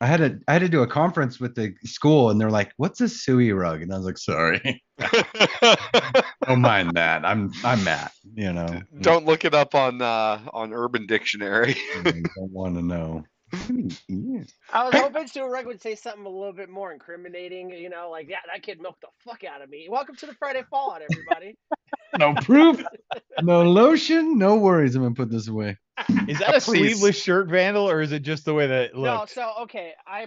I had to do a conference with the school, and they're like, "What's a suey rug?" And I was like, "Sorry, don't mind that. I'm Matt. Don't look it up on Urban Dictionary. You don't want to know." Yeah. I was hoping Stu Reg would say something a little bit more incriminating, like, yeah, that kid milked the fuck out of me. Welcome to the Friday Fallout, everybody. No proof, no lotion, no worries. I'm gonna put this away. Is that a Please. sleeveless shirt, Vandal, or is it just the way that it No, looks? so okay, I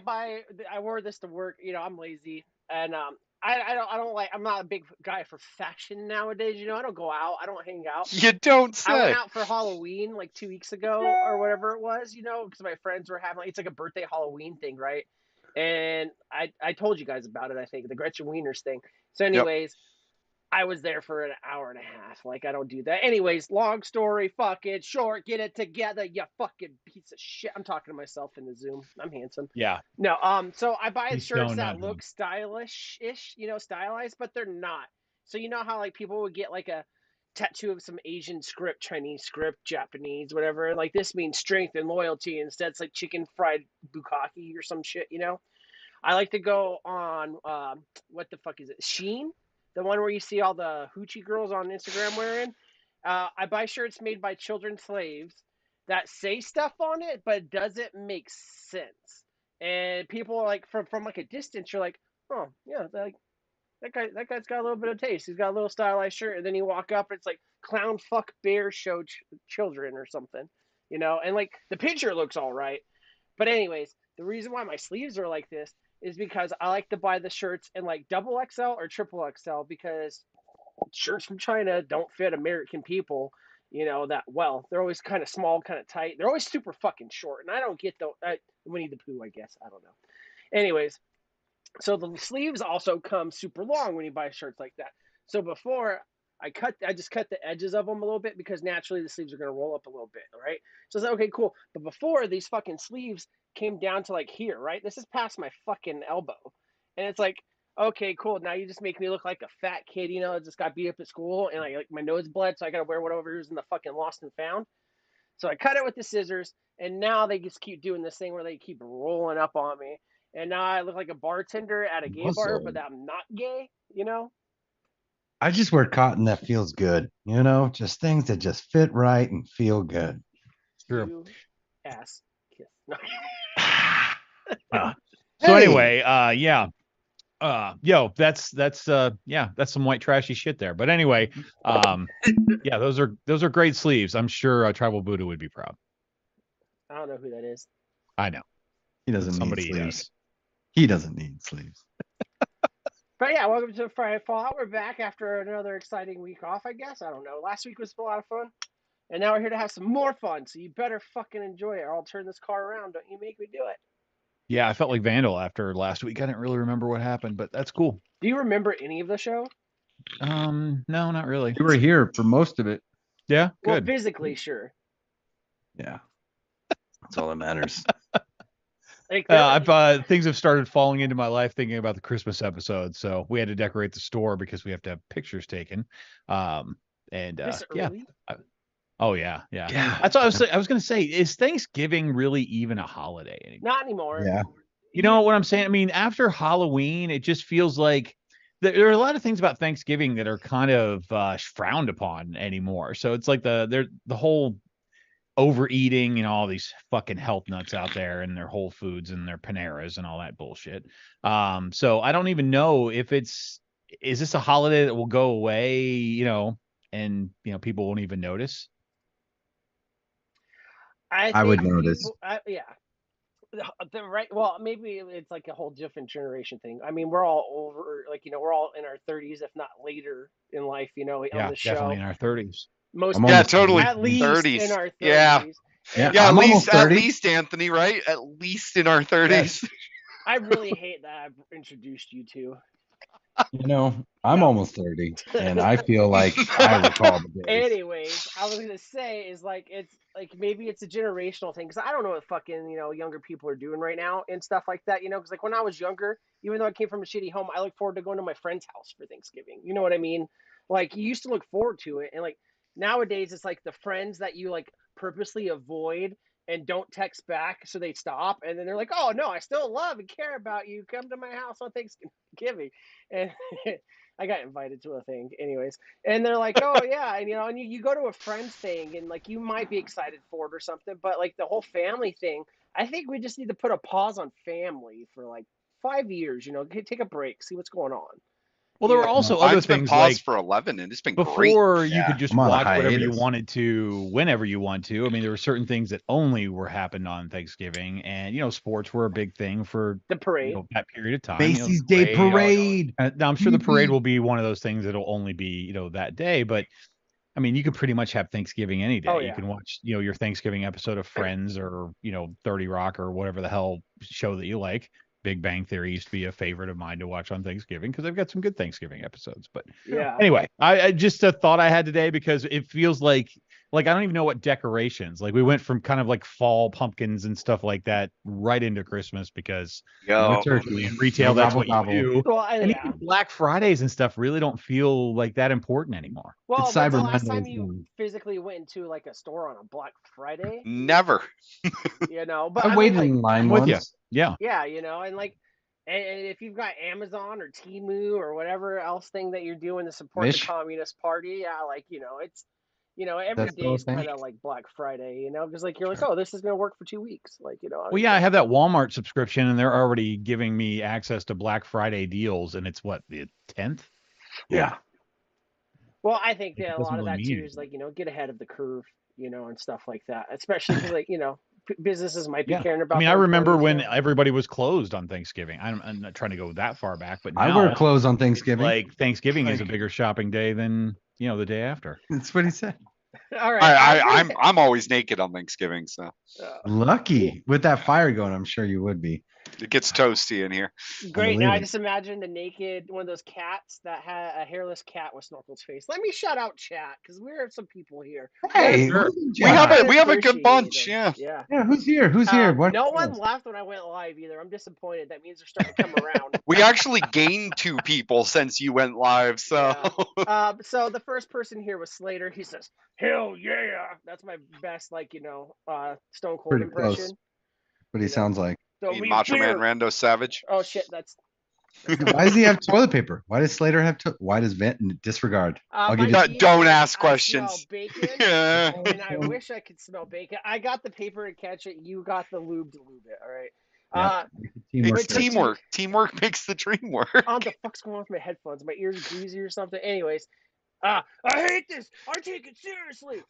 wore this to work. I'm lazy, and I don't like. I'm not a big guy for fashion nowadays. I don't go out. I don't hang out. You don't I went say. out for Halloween like 2 weeks ago or whatever it was. Because my friends were having it's like a birthday Halloween thing, right? And I told you guys about it. I think the Gretchen Wieners thing. So, Yep. anyways, I was there for an hour and a half. Like, I don't do that. Anyways, long story, fuck it, short, get it together, you fucking piece of shit. I'm talking to myself in the Zoom. I'm handsome. Yeah. No, so I buy He's shirts stoned, not that drunk. look stylish-ish, stylized, but they're not. So you know how like people would get like a tattoo of some Asian script, Chinese script, Japanese, whatever. Like this means strength and loyalty. Instead, it's like chicken fried bukkake or some shit. I like to go on what the fuck is it? Sheen, the one where you see all the hoochie girls on Instagram wearing. I buy shirts made by children slaves that say stuff on it, but it doesn't make sense. And people are like from like a distance, you're like, oh yeah, like that guy's got a little bit of taste. He's got a little stylized shirt, and then you walk up, it's like clown fuck bear show children or something. And like the picture looks all right, but anyways, the reason why my sleeves are like this is because I like to buy the shirts in like double XL or triple XL because shirts from China don't fit American people, that well. They're always kind of small, kind of tight. They're always super fucking short, and I don't get the Winnie the Pooh, I guess. I don't know. Anyways, so the sleeves also come super long when you buy shirts like that. So before I just cut the edges of them a little bit because naturally the sleeves are going to roll up a little bit, right? So I was like, okay, cool. But before these fucking sleeves came down to like here, right? This is past my fucking elbow. And it's like, okay, cool. Now you just make me look like a fat kid, that just got beat up at school and like my nose bled, so I got to wear whatever's in the fucking lost and found. So I cut it with the scissors, and now they just keep doing this thing where they keep rolling up on me. And now I look like a bartender at a gay bar, Also, but I'm not gay. I just wear cotton that feels good. Just things that just fit right and feel good. True. You ass kiss. No. Uh, so Hey, anyway, yeah. That's some white trashy shit there. But anyway, yeah, those are great sleeves. I'm sure Tribal Buddha would be proud. I don't know who that is. I know. he But doesn't need somebody he sleeves. does. He doesn't need sleeves. But yeah, welcome to Friday Fallout. We're back after another exciting week off, I guess. I don't know. Last week was a lot of fun. And now we're here to have some more fun. So you better fucking enjoy it or I'll turn this car around. Don't you make me do it. Yeah, I felt like Vandal after last week. I didn't really remember what happened, but that's cool. Do you remember any of the show? No, not really. You were here for most of it. Yeah, Well, good. physically, sure. Yeah, that's all that matters. Like there, I've things have started falling into my life thinking about the Christmas episode. So we had to decorate the store because we have to have pictures taken. And this yeah. early. Oh yeah, yeah. Yeah. That's what I was gonna say. Is Thanksgiving really even a holiday anymore? Not anymore. Yeah. You know what I'm saying? I mean, after Halloween, it just feels like there are a lot of things about Thanksgiving that are kind of frowned upon anymore. So it's like the whole overeating, all these fucking health nuts out there and their Whole Foods and their Paneras and all that bullshit. So I don't even know if is this a holiday that will go away, and people won't even notice. I I would think notice. people. Yeah. The right. Well, maybe it's like a whole different generation thing. I mean, we're all over. Like we're all in our 30s, if not later in life. On Yeah, the definitely show. in our 30s. Most I'm Yeah, almost people, 30. totally. at least in 30s. our Yeah. 30s. Yeah, And Yeah, I'm almost at 30. least Anthony, right? At least in our 30s. Yes. I really hate that I've introduced you to. I'm No. almost 30, and I feel like I recall the days. Anyways, I was gonna say is like it's like maybe it's a generational thing because I don't know what fucking younger people are doing right now and stuff like that. Because like when I was younger, even though I came from a shitty home, I look forward to going to my friend's house for Thanksgiving. You know what I mean? Like you used to look forward to it, and like nowadays it's like the friends that you like purposely avoid and don't text back, so they stop, and then they're like, "Oh no, I still love and care about you. Come to my house on Thanksgiving," and I got invited to a thing, anyways, and they're like, "Oh yeah," and and you go to a friend's thing, and like you might be excited for it or something, but like the whole family thing, I think we just need to put a pause on family for like 5 years. Take a break, see what's going on. Well, there were Yeah. also other Mine's been things paused like for 11, and it's been great. before you Yeah, could just I'm on a watch whatever you hiatus. wanted to whenever you want to. I mean, there were certain things that only were happened on Thanksgiving, and sports were a big thing for The parade. that period of time. Macy's the Day Parade. Now, I'm sure the parade will be one of those things that'll only be that day, but I mean, you can pretty much have Thanksgiving any day. Oh, You yeah. can watch, your Thanksgiving episode of Friends or, 30 Rock or whatever the hell show that you like. Big Bang Theory used to be a favorite of mine to watch on Thanksgiving because they've got some good Thanksgiving episodes. But Yeah. anyway, I just a thought I had today because it feels like I don't even know what decorations. Like we went from kind of like fall pumpkins and stuff like that right into Christmas because Yo, turkey. in retail, No that's gobble what you do. Well, And yeah. even Black Fridays and stuff really don't feel like that important anymore. Well, It's when's the Cyber last time Mondays you now. physically went into like a store on a Black Friday? never. But I mean, waited like, in line with you. once. Yeah. yeah, and like, and if you've got Amazon or Temu or whatever else thing that you're doing to support Wish. the Communist Party, yeah, like it's every That's still a day's thing? kind of like Black Friday, because like you're like, oh, this is gonna work for 2 weeks, like Well, yeah, I have that Walmart subscription, and they're already giving me access to Black Friday deals, and it's what, the 10th? Yeah. Well, I think It that a doesn't lot of really that mean too is like get ahead of the curve, and stuff like that, especially because like businesses might be Yeah. caring about. I mean, I their remember employees, when everybody was closed on Thanksgiving. I'm not trying to go that far back, but I now wear clothes on Thanksgiving. like Thanksgiving is a bigger shopping day than the day after. That's what he said. All right, I'm always naked on Thanksgiving, so Lucky. With that fire going, I'm sure you would be. it gets toasty in here. Great. believe Now I it. just imagine the naked one of those cats that had a hairless cat with Snorkel's face. Let me shout out chat because we have some people here. Hey, Sure. We have I we have a good appreciate bunch, them. yeah. Yeah. who's here? Who's here? What? No one left when I went live either. I'm disappointed. That means they're starting to come around. We actually gained 2 people since you went live, so So the first person here was Slater. He says, "Hell yeah!" That's my best, Stone Cold Pretty impression. close. What he sounds like. So mean Macho Man Rando Savage. Oh shit, that's. Why does he have toilet paper? Why does Slater have why does Vent disregard? I'll give you Don't ask I smell questions. bacon, Yeah. and I wish I could smell bacon. I got the paper to catch it. You got the lube to lube it. All right. It's teamwork. Teamwork makes the dream work. What the fuck's going on with my headphones? My ears are greasy or something. Anyways, I hate this. I take it seriously.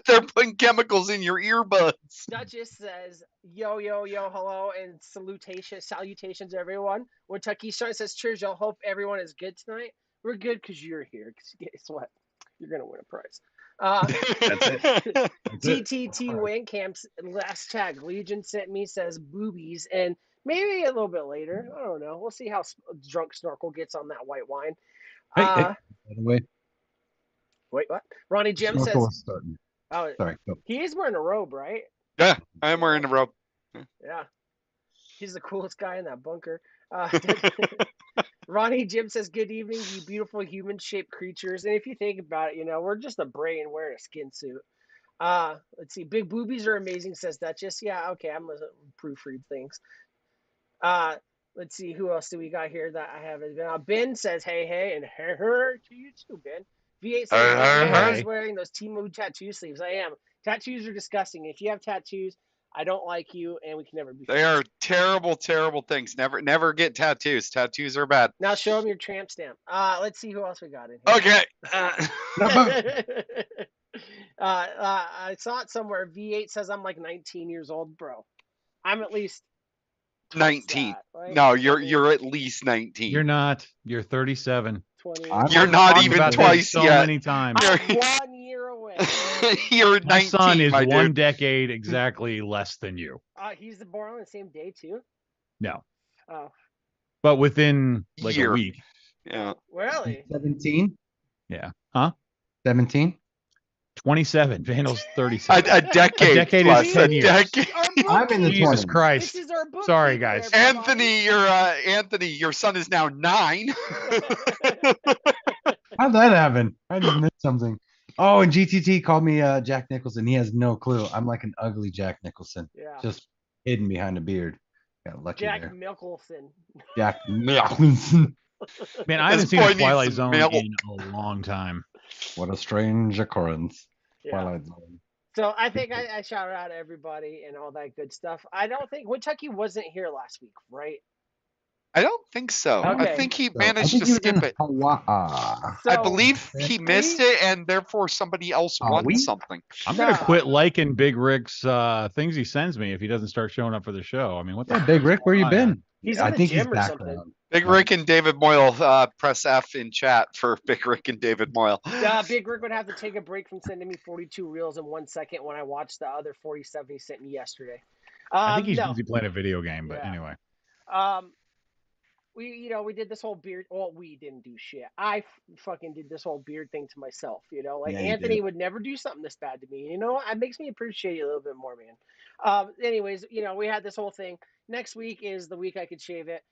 They're putting chemicals in your earbuds. Duchess says, yo, hello, and salutations, everyone. When Tucky Sean says, cheers, y'all. Hope everyone is good tonight. We're good because you're here. Because guess what? You're going to win a prize. That's it. TTT Wancamps last tag Legion sent me says boobies, and maybe a little bit later. I don't know. We'll see how drunk Snorkel gets on that white wine. Hey, by the way, Wait, what? Ronnie Jim Snorkel says. is starting. Oh, Sorry. Go. he is wearing a robe, right? Yeah, I am wearing a robe. Yeah. He's the coolest guy in that bunker. Ronnie Jim says, good evening, you beautiful human-shaped creatures. And if you think about it, we're just a brain wearing a skin suit. Let's see. Big boobies are amazing, says Duchess. Yeah, okay, I'm going to proofread things. Let's see. Who else do we got here that I haven't been on? Ben says, hey, and hey to you too, Ben. V8 says, I was wearing those Temu tattoo sleeves. I am. Tattoos are disgusting. If you have tattoos, I don't like you, and we can never be friends. They are terrible, terrible things. Never get tattoos. Tattoos are bad. Now show them your tramp stamp. Let's see who else we got in here. Okay. I saw it somewhere. V8 says I'm like 19 years old, bro. I'm at least 19. That, right? No, you're at least 19. You're not. You're 37. 20. You're not even about twice so yet. many times. I'm 1 year away. You're 19. My son is my one dude. decade exactly less than you. He's born on the same day too. No, Oh, but within like Year. a week. Yeah. really? 17? Yeah. Huh? 17? 27. Vandal's 37. A decade. A decade plus. is 10 years. Decade. I'm in the Jesus 20s. Christ. This is our book. Sorry, guys. Anthony, your son is now 9. How'd that happen? I just missed something. Oh, and GTT called me Jack Nicholson. He has no clue. I'm like an ugly Jack Nicholson, Yeah. just hidden behind a beard. Got lucky Jack there. Mickelson. Jack Nicholson. Man, I This haven't seen boy a needs Twilight some Zone milk. in a long time. What a strange occurrence. Yeah. Twilight Zone. So I think I shouted out everybody and all that good stuff. I don't think Kentucky wasn't here last week, right? I don't think so. I Okay. think he So, managed I think to he was skip in it. Hawaii. So I believe he missed it, and therefore somebody else won we? something. I'm gonna No. quit liking Big Rick's things he sends me if he doesn't start showing up for the show. I mean, what the Yeah, Big Rick, where you been? He's I in the think he's gym or something. background. Big Rick and David Moyle, press F in chat for Big Rick and David Moyle. Big Rick would have to take a break from sending me 42 reels in 1 second when I watched the other 47 he sent me yesterday. I think he's no. busy playing a video game, but Yeah. anyway. We did this whole beard. Well, we didn't do shit. I fucking did this whole beard thing to myself. Like Yeah, you Anthony did. would never do something this bad to me. It makes me appreciate you a little bit more, man. Anyways, we had this whole thing. Next week is the week I could shave it.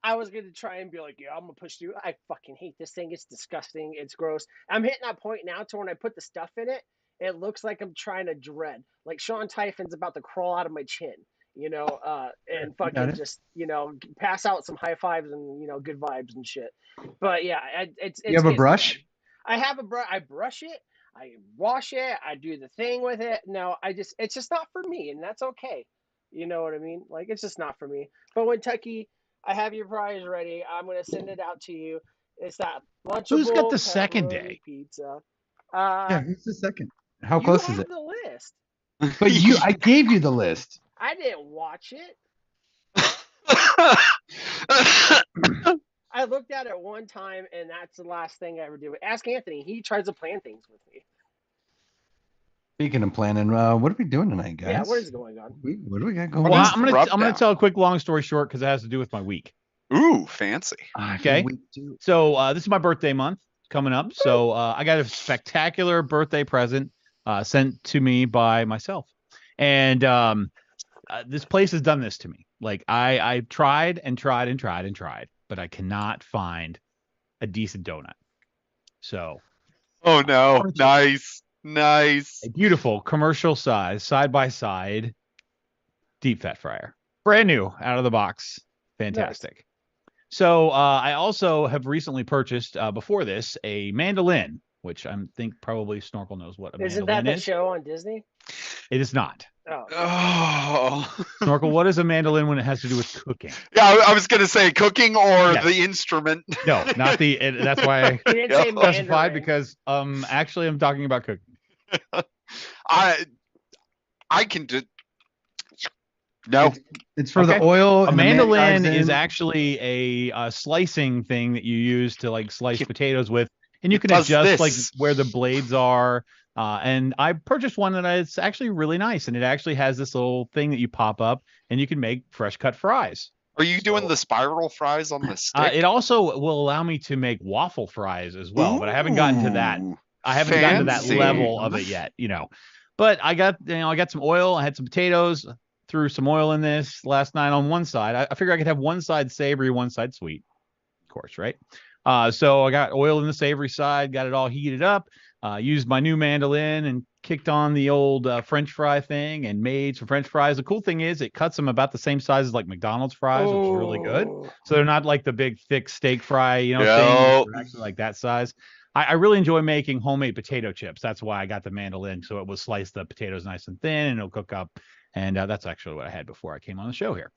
I was going to try and be like, yeah, I'm going to push through. I fucking hate this thing. It's disgusting. It's gross. I'm hitting that point now to when I put the stuff in it, it looks like I'm trying to dread. Like Sean Typhon's about to crawl out of my chin, and fucking just, pass out some high fives and, good vibes and shit. But yeah, it's You have a brush? bad. I have a brush. I brush it. I wash it. I do the thing with it. No, it's just not for me, and that's okay. You know what I mean? Like, it's just not for me. But when Tucky, I have your prize ready. I'm going to send it out to you. It's that Lunchable Who's got the second pepperoni day? pizza. Yeah, who's the second? How You close is have it? the list. But I gave you the list. I didn't watch it. I looked at it one time, and that's the last thing I ever do. Ask Anthony. He tries to plan things with me. Speaking of planning, what are we doing tonight, guys? Yeah, what is going on? What do we got going What on? is I'm gonna Rundown. tell a quick long story short because it has to do with my week. Ooh, fancy. Okay. So this is my birthday month coming up. So I got a spectacular birthday present sent to me by myself, and this place has done this to me. Like I tried and tried and tried and tried, but I cannot find a decent donut. So Oh no, nice. a beautiful commercial size side by side deep fat fryer, brand new out of the box, fantastic. So I also have recently purchased before this a mandolin, which I think probably Snorkel knows what a Isn't mandolin that the is. show on Disney? It is not. Oh. Oh. Snorkel, what is a mandolin when it has to do with cooking? Yeah, I was gonna say cooking or Yes. the instrument. No, not the. That's why I He didn't say specified Mandarin. because actually I'm talking about cooking. I can do. No. It's for Okay. the oil. A and the man mandolin dives is in. actually a slicing thing that you use to like slice potatoes with, and you It can does adjust like this. where the blades are. And I purchased one that it's actually really nice, and it actually has this little thing that you pop up, and you can make fresh cut fries. Are you doing the spiral fries on the stick? It also will allow me to make waffle fries as well, but I haven't gotten to that. Ooh, I haven't gotten to that fancy. level of it yet, But I got some oil. I had some potatoes. Threw some oil in this last night on one side. I figured I could have one side savory, one side sweet, of course, right? So I got oil in the savory side, got it all heated up, used my new mandolin and kicked on the old French fry thing and made some French fries. The cool thing is it cuts them about the same size as like McDonald's fries, which is really good. So they're not like the big thick steak fry, thing. They're actually like that size. I really enjoy making homemade potato chips. That's why I got the mandolin. So it will slice the potatoes nice and thin and it'll cook up. And that's actually what I had before I came on the show here.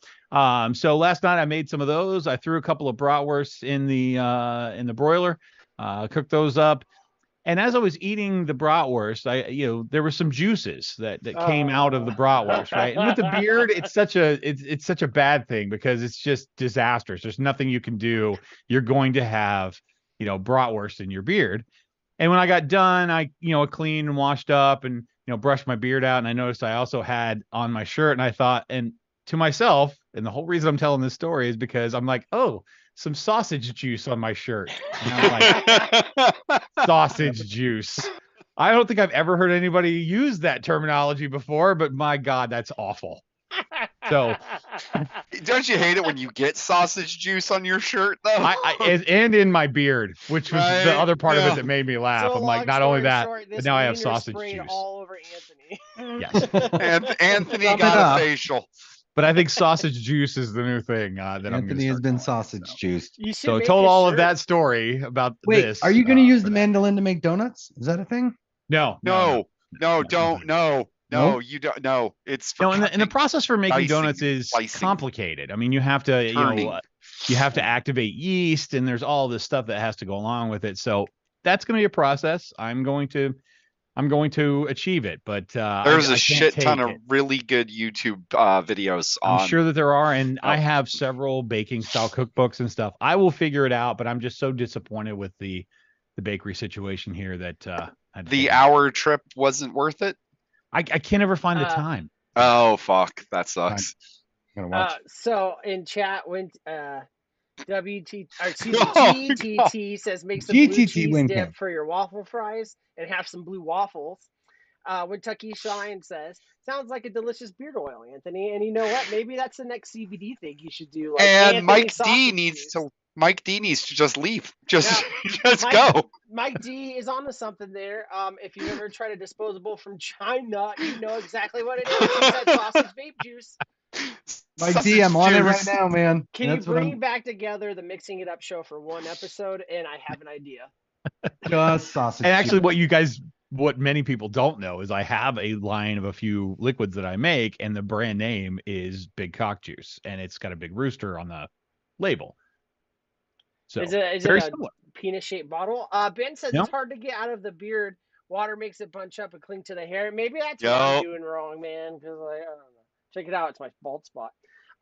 So last night I made some of those. I threw a couple of bratwursts in the broiler, cooked those up. And as I was eating the bratwurst, there were some juices that came out of the bratwurst, right? And with the beard, it's such a bad thing because it's just disastrous. There's nothing you can do. You're going to have, bratwurst in your beard. And when I got done, I cleaned and washed up and brushed my beard out, and I noticed I also had on my shirt, and I thought, and to myself, and the whole reason I'm telling this story is because I'm like, oh, some sausage juice on my shirt. And I'm like, sausage juice. I don't think I've ever heard anybody use that terminology before, but my God, that's awful. So Don't you hate it when you get sausage juice on your shirt though? and in my beard, which was the other part of it that made me laugh. So I'm like, long not only story that, short, but this now I have wiener sausage sprayed juice. all over Anthony. Yes. And Anthony Sum it got up. a facial. But I think sausage juice is the new thing that I'm going to Anthony has been sausage juiced. You should So make told a all of shirt. that story about Wait, this. are you going to use for the that. mandolin to make donuts? Is that a thing? No, don't. No, you don't. No, it's for No, and the process for making dicing, donuts is slicing. complicated. I mean, you have to, Turning. you have to activate yeast, and there's all this stuff that has to go along with it. So that's going to be a process. I'm going to achieve it, but there's I a can't shit ton take of it. really good YouTube videos on. I'm sure that there are, and I have several baking style cookbooks and stuff. I will figure it out, but I'm just so disappointed with the bakery situation here that the hour trip wasn't worth it. I can't ever find the time. Oh fuck, that sucks. So in chat, when GTT says make some blue cheese dip for your waffle fries and have some blue waffles. When Tucky Shine says, sounds like a delicious beard oil, Anthony. And you know what? Maybe that's the next CBD thing you should do. Like and Mike D needs to just leave. Just go. Mike D is onto something there. If you ever tried a disposable from China, you know exactly what it is. He said sausage vape juice. Mike D, I'm on it right now, man. Can you bring back together the Mixing It Up show for one episode? And I have an idea. Just sausage. And actually, what many people don't know is I have a line of a few liquids that I make, and the brand name is Big Cock Juice, and it's got a big rooster on the label. So is it very a similar. penis-shaped bottle? Ben says it's hard to get out of the beard. Water makes it bunch up and cling to the hair. Maybe that's what I'm doing wrong, man. Because I don't know. Check it out. It's my bald spot.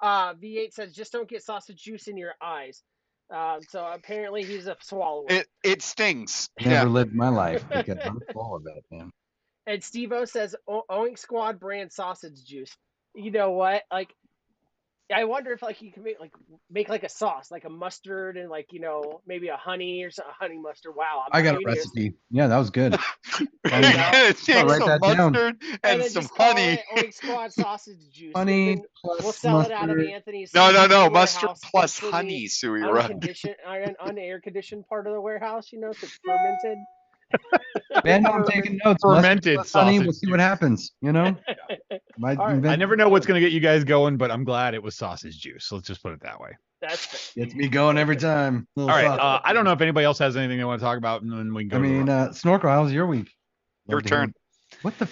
V8 says just don't get sausage juice in your eyes. So apparently he's a swallower. It stings. Never lived my life because I'm full of it, man. And Steve-O says Oink Squad brand sausage juice. You know what? Like, I wonder if like you can make like a sauce, like a mustard and like, you know, maybe a honey or something, honey mustard. Wow. I got a recipe. Yeah, that was good. Some mustard and some honey. Oink Squad sausage juice. Honey plus we'll sell mustard. it out of Anthony's. No. Mustard plus honey, Suey. Unair conditioned part of the warehouse, you know, so it's fermented. Man, I'm taking notes. Fermented sausage. Honey, we'll see what happens. You know, I never know what's going to get you guys going, but I'm glad it was sausage juice. Let's just put it that way. That's gets me going every time. All right. I don't know if anybody else has anything they want to talk about, and then we can go. I mean, Snorkel, how's your week? Your turn. What the?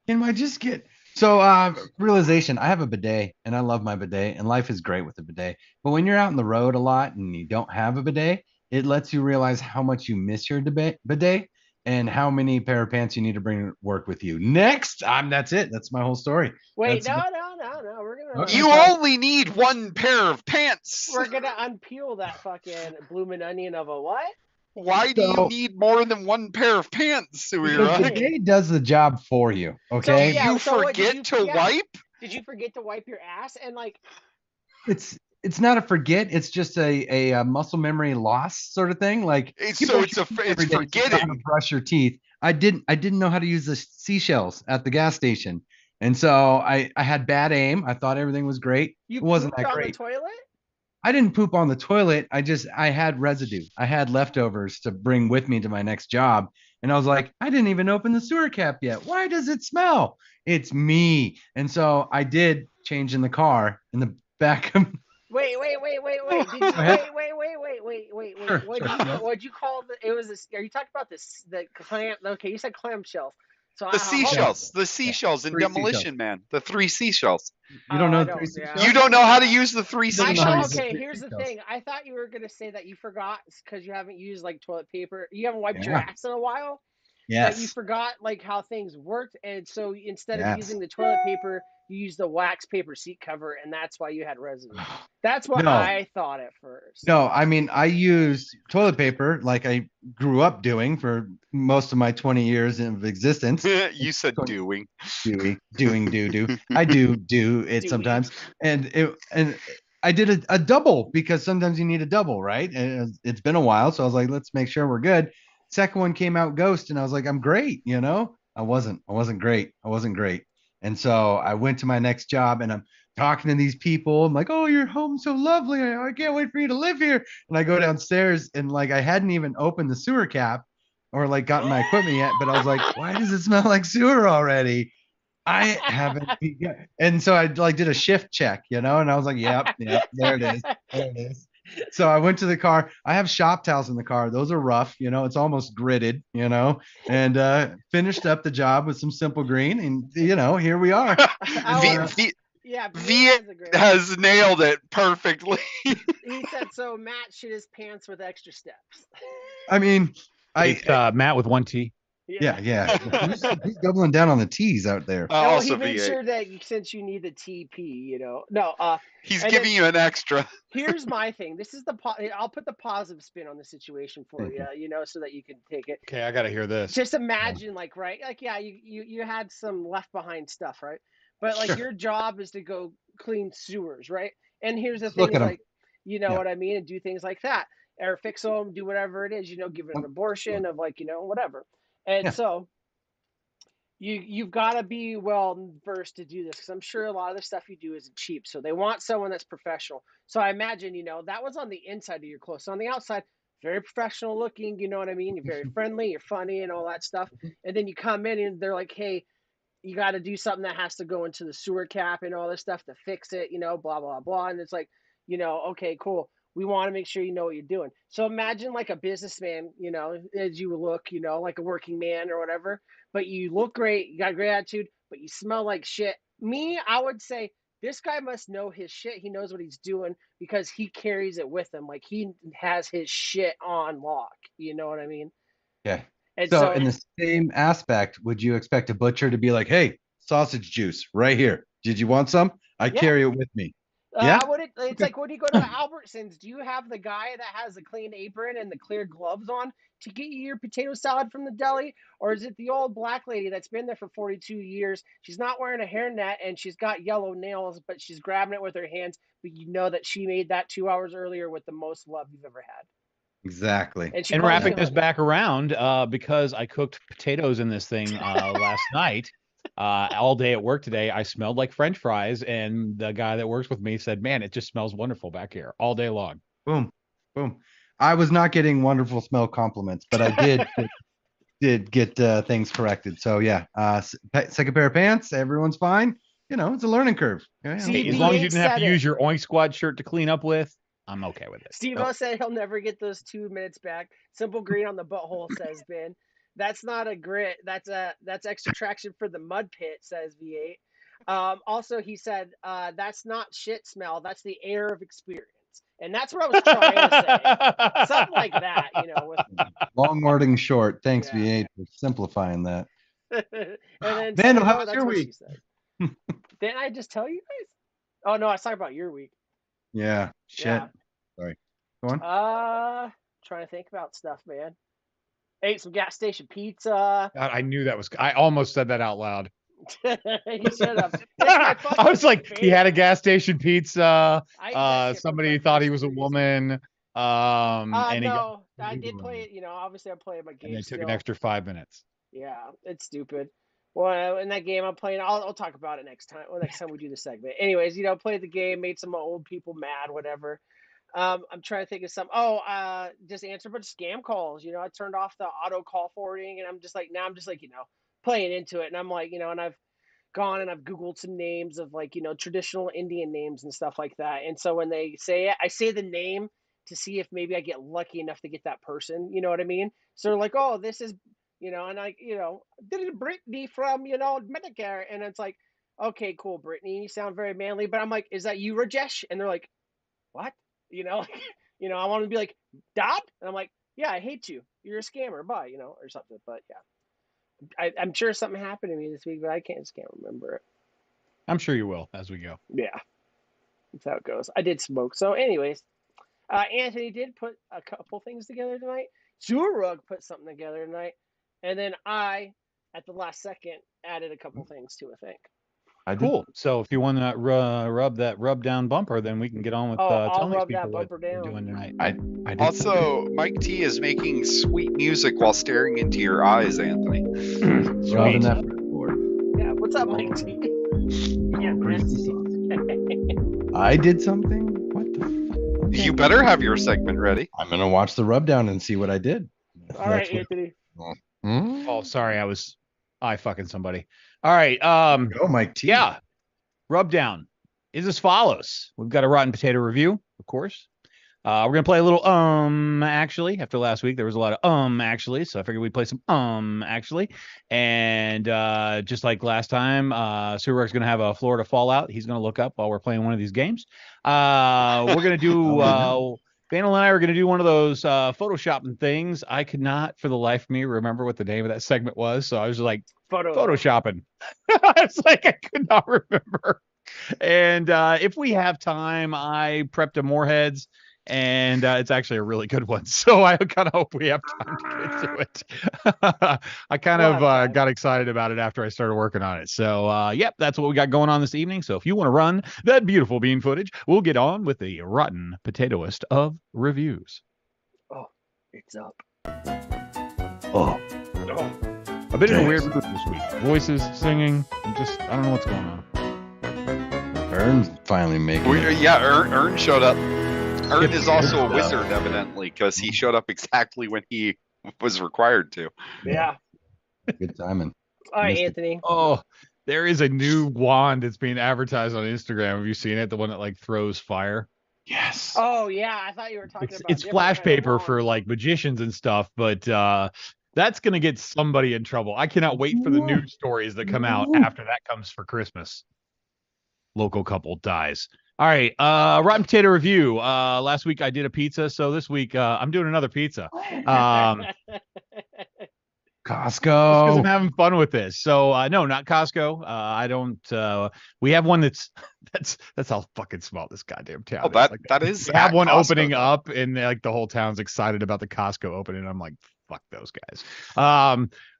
Can I just get? So realization, I have a bidet and I love my bidet and life is great with a bidet. But when you're out on the road a lot and you don't have a bidet, it lets you realize how much you miss your bidet and how many pair of pants you need to bring to work with you. Next, that's it. That's my whole story. Wait, no. We're gonna. You only need one pair of pants. We're gonna unpeel that fucking bloomin' onion of a what? Why do you need more than one pair of pants, Suira? The bidet does the job for you. Okay. So, you forget to wipe? Did you forget to wipe your ass? And like, it's not a forget. It's just a muscle memory loss sort of thing. Like it's forgetting. To brush your teeth. I didn't know how to use the seashells at the gas station, and so I had bad aim. I thought everything was great. It wasn't that great. On the toilet? I didn't poop on the toilet. I had residue. I had leftovers to bring with me to my next job. And I was like, I didn't even open the sewer cap yet. Why does it smell? It's me. And so I did change in the car in the back of. Wait. What'd you call it? Was this? Are you talking about this? The clam? Okay, you said clamshells. So the seashells in Demolition Man. The 3 seashells. You don't know the 3 seashells? You don't know how to use the 3 seashells. Okay, here's the thing. I thought you were gonna say that you forgot because you haven't used like toilet paper. You haven't wiped your ass in a while. Yes. But you forgot like how things worked, and so instead of using the toilet paper, you used the wax paper seat cover, and that's why you had residue. That's what I thought at first. No, I mean I used toilet paper like I grew up doing for most of my 20 years of existence. You said doing. Do. I do it sometimes, and I did a double because sometimes you need a double, right? And it's been a while, so I was like, let's make sure we're good. Second one came out ghost, and I was like, I'm great, you know. I wasn't great. And so I went to my next job and I'm talking to these people. I'm like, oh, your home's so lovely. I can't wait for you to live here. And I go downstairs and like I hadn't even opened the sewer cap or like gotten my equipment yet, but I was like, why does it smell like sewer already? I haven't begun. And so I like did a shift check, and I was like, yep, there it is. There it is. So I went to the car. I have shop towels in the car. Those are rough, it's almost gritted, and finished up the job with some Simple Green. And, here we are. Yeah, V8 has nailed it perfectly. He said, so Matt shit his pants with extra steps. I mean, it's Matt with 1 T. Yeah. Who's doubling down on the T's out there? No, he made sure that since you need the TP, No, he's giving you an extra. Here's my thing. This is I'll put the positive spin on the situation for you, so that you can take it. Okay, I gotta hear this. Just imagine, you had some left behind stuff, right? But like your job is to go clean sewers, right? And here's the thing, what I mean, and do things like that, or fix them, do whatever it is, give it an abortion of whatever. And so you've got to be well versed to do this, because I'm sure a lot of the stuff you do isn't cheap. So they want someone that's professional. So I imagine, that was on the inside of your clothes. So on the outside, very professional looking, you know what I mean? You're very friendly, you're funny and all that stuff. And then you come in and they're like, hey, you got to do something that has to go into the sewer cap and all this stuff to fix it, blah, blah, blah. And it's like, okay, cool. We want to make sure you know what you're doing. So imagine like a businessman, as you look, like a working man or whatever, but you look great, you got a great attitude, but you smell like shit. Me, I would say this guy must know his shit. He knows what he's doing because he carries it with him. Like he has his shit on lock. You know what I mean? Yeah. And so in the same aspect, would you expect a butcher to be like, hey, sausage juice right here. Did you want some? I carry it with me. Yeah. It's like when you go to Albertsons, do you have the guy that has the clean apron and the clear gloves on to get you your potato salad from the deli? Or is it the old black lady that's been there for 42 years? She's not wearing a hairnet and she's got yellow nails, but she's grabbing it with her hands. But you know that she made that 2 hours earlier with the most love you've ever had. Exactly. And wrapping this back around, because I cooked potatoes in this thing last night. All day at work today, I smelled like French fries, and the guy that works with me said, man, it just smells wonderful back here all day long. Boom. I was not getting wonderful smell compliments, but I did get things corrected. So yeah, second pair of pants, everyone's fine. It's a learning curve. See, as long as you didn't have to use your Oink Squad shirt to clean up with, I'm okay with it. Steve-O said he'll never get those 2 minutes back. Simple Green on the butthole, says Ben. That's not a grit. That's extra traction for the mud pit, says V8. Also, he said, that's not shit smell. That's the air of experience. And that's what I was trying to say. Something like that, With long wording short. Thanks, V8, for simplifying that. And then Ben, how was your week? Didn't I just tell you guys? Oh, no, I was talking about your week. Yeah. Shit. Yeah. Sorry. Go on. Trying to think about stuff, man. Ate some gas station pizza. God, I knew that was. I almost said that out loud. You should have. I was like, favorite. He had a gas station pizza. Somebody thought he was a woman. I did play it. Obviously I played my game. And it took an extra 5 minutes. Yeah, it's stupid. Well, in that game I'm playing, I'll talk about it next time. Well, next time we do the segment. Anyways, played the game, made some old people mad, whatever. I'm trying to think of some. Just answer a bunch of scam calls. I turned off the auto call forwarding, and I'm just like playing into it, and I'm like, and I've gone and I've Googled some names of traditional Indian names and stuff like that. And so when they say it, I say the name to see if maybe I get lucky enough to get that person. You know what I mean? So they're like, oh, this is, and I, this is Brittany from Medicare, and it's like, okay, cool, Brittany, you sound very manly, but I'm like, is that you, Rajesh? And they're like, what? I want to be like, Dad? And I'm like, yeah, I hate you. You're a scammer. Bye, or something. But yeah, I'm sure something happened to me this week, but I can't remember it. I'm sure you will as we go. Yeah, that's how it goes. I did smoke. So anyways, Anthony did put a couple things together tonight. Zurug put something together tonight. And then I, at the last second, added a couple things to a thing. Cool. So if you want to rub that rub down bumper, then we can get on with telling people what we're doing tonight. I also, Mike T is making sweet music while staring into your eyes, Anthony. Rubbing that board. Yeah, what's up, Mike T? Yeah, Greasy that's- sauce. I did something? What the fuck? You better have your segment ready. I'm gonna watch the rubdown and see what I did. All right, That's what- Anthony. Hmm? Oh, sorry, I fucking somebody. All right. Go, Mike T. Yeah. Rub down is as follows. We've got a rotten potato review, of course. We're gonna play a little actually. After last week, there was a lot of actually, so I figured we'd play some actually. And just like last time, Surek's gonna have a Florida Fallout. He's gonna look up while we're playing one of these games. We're gonna do Vandal and I are gonna do one of those photoshopping things. I could not for the life of me remember what the name of that segment was, so I was like photoshopping. It's like I could not remember. And if we have time, I prepped a Moorheads, and it's actually a really good one. So I kind of hope we have time to get to it. I kind of got excited about it after I started working on it. So yep, that's what we got going on this evening. So if you want to run that beautiful bean footage, we'll get on with the rotten potatoist of reviews. Oh, it's up. Oh, I've been in a weird mood this week. Voices, singing, I don't know what's going on. Ern's finally making it. Yeah, Ern showed up. Ern is also a Good wizard, evidently, because he showed up exactly when he was required to. Yeah. Good timing. All right, Missed it. Anthony. Oh, there is a new wand that's being advertised on Instagram. Have you seen it? The one that like throws fire. Yes. Oh yeah, I thought you were talking about. It's different flash kind of paper for wand. like magicians and stuff, but that's gonna get somebody in trouble. I cannot wait for the news stories that come out after that comes for Christmas. Local couple dies. All right, rotten potato review. Last week I did a pizza, so this week I'm doing another pizza. Just because I'm Costco. having fun with this. So no, not Costco. I don't. We have one that's how fucking small this goddamn town. Oh, is. Like, that is. we have at one Costco, opening though. up, and like the whole town's excited about the Costco opening. I'm like, fuck those guys.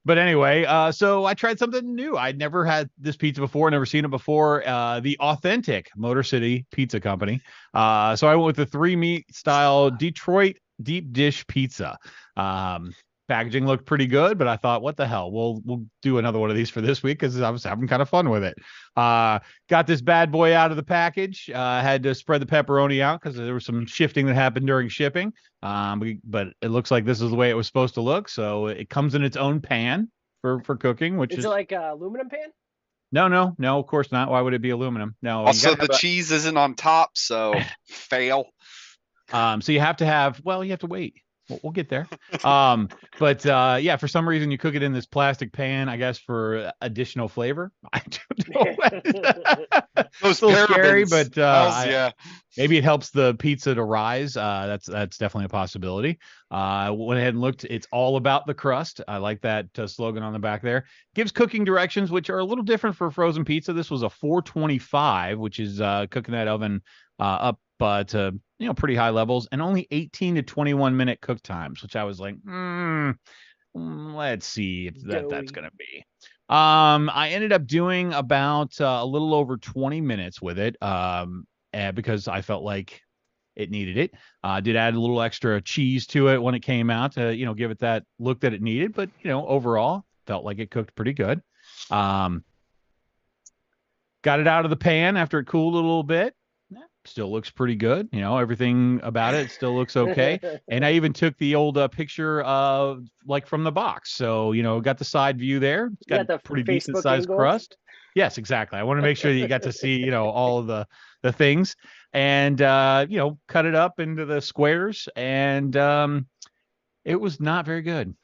But anyway, so I tried something new. I'd never had this pizza before, never seen it before. The authentic Motor City Pizza Company. So I went with the 3-meat style Detroit deep dish pizza. Packaging looked pretty good, but I thought, what the hell? We'll do another one of these for this week because I was having kind of fun with it. Got this bad boy out of the package. Had to spread the pepperoni out because there was some shifting that happened during shipping. But it looks like this is the way it was supposed to look. So it comes in its own pan for cooking, which Is it like a aluminum pan? no, of course not. Why would it be aluminum? No. you Also, gotta the cheese isn't on top, so fail. So you have to have. Well, you have to wait. We'll get there. But yeah, for some reason you cook it in this plastic pan, I guess for additional flavor. I don't know. Those a little scary, parabens. but Yeah. maybe it helps the pizza to rise. That's definitely a possibility. Went ahead and looked. It's all about the crust. I like that slogan on the back there. Gives cooking directions, which are a little different for frozen pizza. This was a 425, which is cooking that oven up to pretty high levels, and only 18 to 21 minute cook times, which I was like, let's see if that's gonna be. I ended up doing about a little over 20 minutes with it, because I felt like it needed it. Did add a little extra cheese to it when it came out to give it that look that it needed, but overall felt like it cooked pretty good. Got it out of the pan after it cooled a little bit. Still looks pretty good. Everything about it still looks okay. And I even took the old picture of like from the box. So, got the side view there. It's got a pretty decent sized crust. Yes, exactly. I want to make sure that you got to see, all of the things, and, cut it up into the squares, and it was not very good.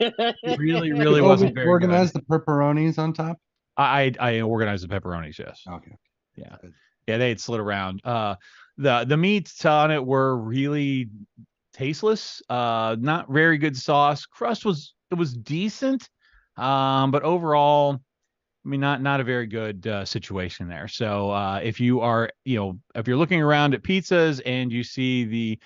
It really, really wasn't very Organize good. the pepperonis on top. I organized the pepperonis, yes. Okay. Yeah. Yeah, they had slid around. The meats on it were really tasteless. Not very good sauce. Crust was decent, but overall, I mean, not a very good situation there. So if you are, if you're looking around at pizzas and you see the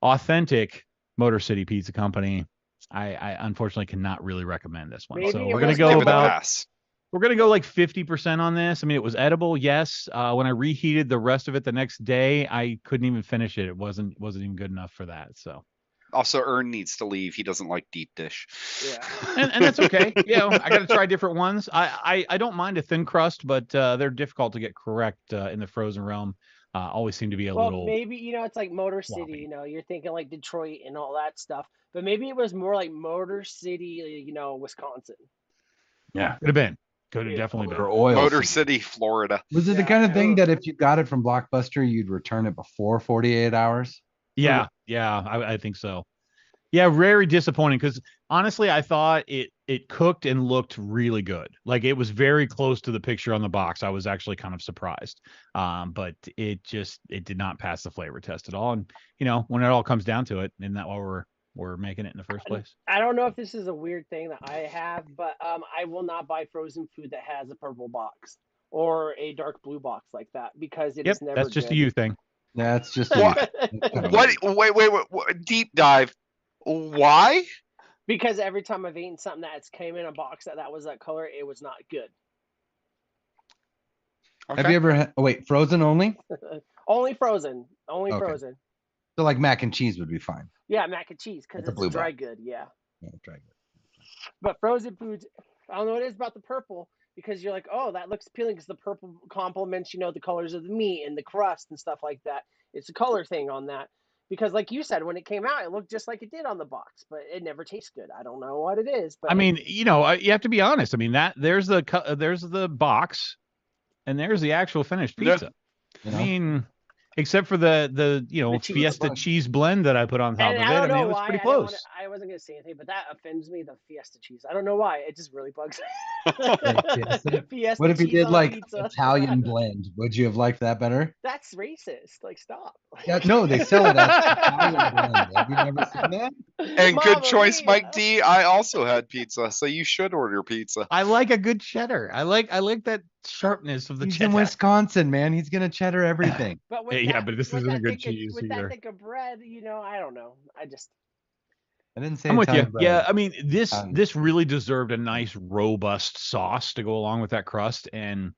authentic Motor City Pizza Company, I unfortunately cannot really recommend this one. Maybe so it we're gonna was go Give it a about. pass. We're going to go like 50% on this. I mean, it was edible, yes. When I reheated the rest of it the next day, I couldn't even finish it. It wasn't even good enough for that. So Also, Ern needs to leave. He doesn't like deep dish. Yeah. And that's okay. You know, I got to try different ones. I don't mind a thin crust, but they're difficult to get correct in the frozen realm. Always seem to be a Well, little maybe it's like Motor City. floppy. You're thinking like Detroit and all that stuff, but maybe it was more like Motor City. Wisconsin. Yeah. Could have been. Could have Yeah. definitely Or been. oil. Motor City. City, Florida. Was it the Yeah. kind of thing Ugh. that if you got it from Blockbuster, you'd return it before 48 hours? Yeah, I think so. Yeah, very disappointing because honestly, I thought it cooked and looked really good. Like it was very close to the picture on the box. I was actually kind of surprised. But it did not pass the flavor test at all. And when it all comes down to it, isn't that why we're making it in the first place? I don't know if this is a weird thing that I have, but I will not buy frozen food that has a purple box or a dark blue box like that because it Yep, is never that's just good. a you thing. Yeah, it's just What? Wait, deep dive. Why? Because every time I've eaten something that's came in a box that was that color, it was not good. Have you ever had, frozen only? Only frozen. Only Okay. frozen. So like mac and cheese would be fine. Yeah, mac and cheese because It's a it's blue dry box. good. Yeah. Yeah, try it. But frozen foods, I don't know what it is about the purple because you're like, oh, that looks appealing because the purple complements, the colors of the meat and the crust and stuff like that. It's a color thing on that. Because like you said, when it came out, it looked just like it did on the box, but it never tastes good. I don't know what it is, but I mean, you have to be honest. I mean, there's the box, and there's the actual finished Yeah. pizza. I mean, except for the cheese Fiesta blend. cheese blend that I put on top and of I it. don't I mean, know it was why. pretty I didn't close. I wasn't gonna say anything, but that offends me. The Fiesta cheese. I don't know why. It just really bugs me. Fiesta? Fiesta What if you cheese did on like pizza. Italian blend? Would you have liked that better? That's racist. Like, stop. Yeah, no, they sell it as Italian blend. Have you never seen that? And good Mamma choice, mia. Mike D. I also had pizza, so you should order pizza. I like a good cheddar. I like that sharpness of the He's cheddar. in Wisconsin, man. He's gonna cheddar everything. But with Yeah, that, but this with isn't a that good thick of- cheese with either. that thick of bread, I don't know. I didn't say I'm with you. Italian bread. Yeah, I mean, this Um, this really deserved a nice robust sauce to go along with that crust, and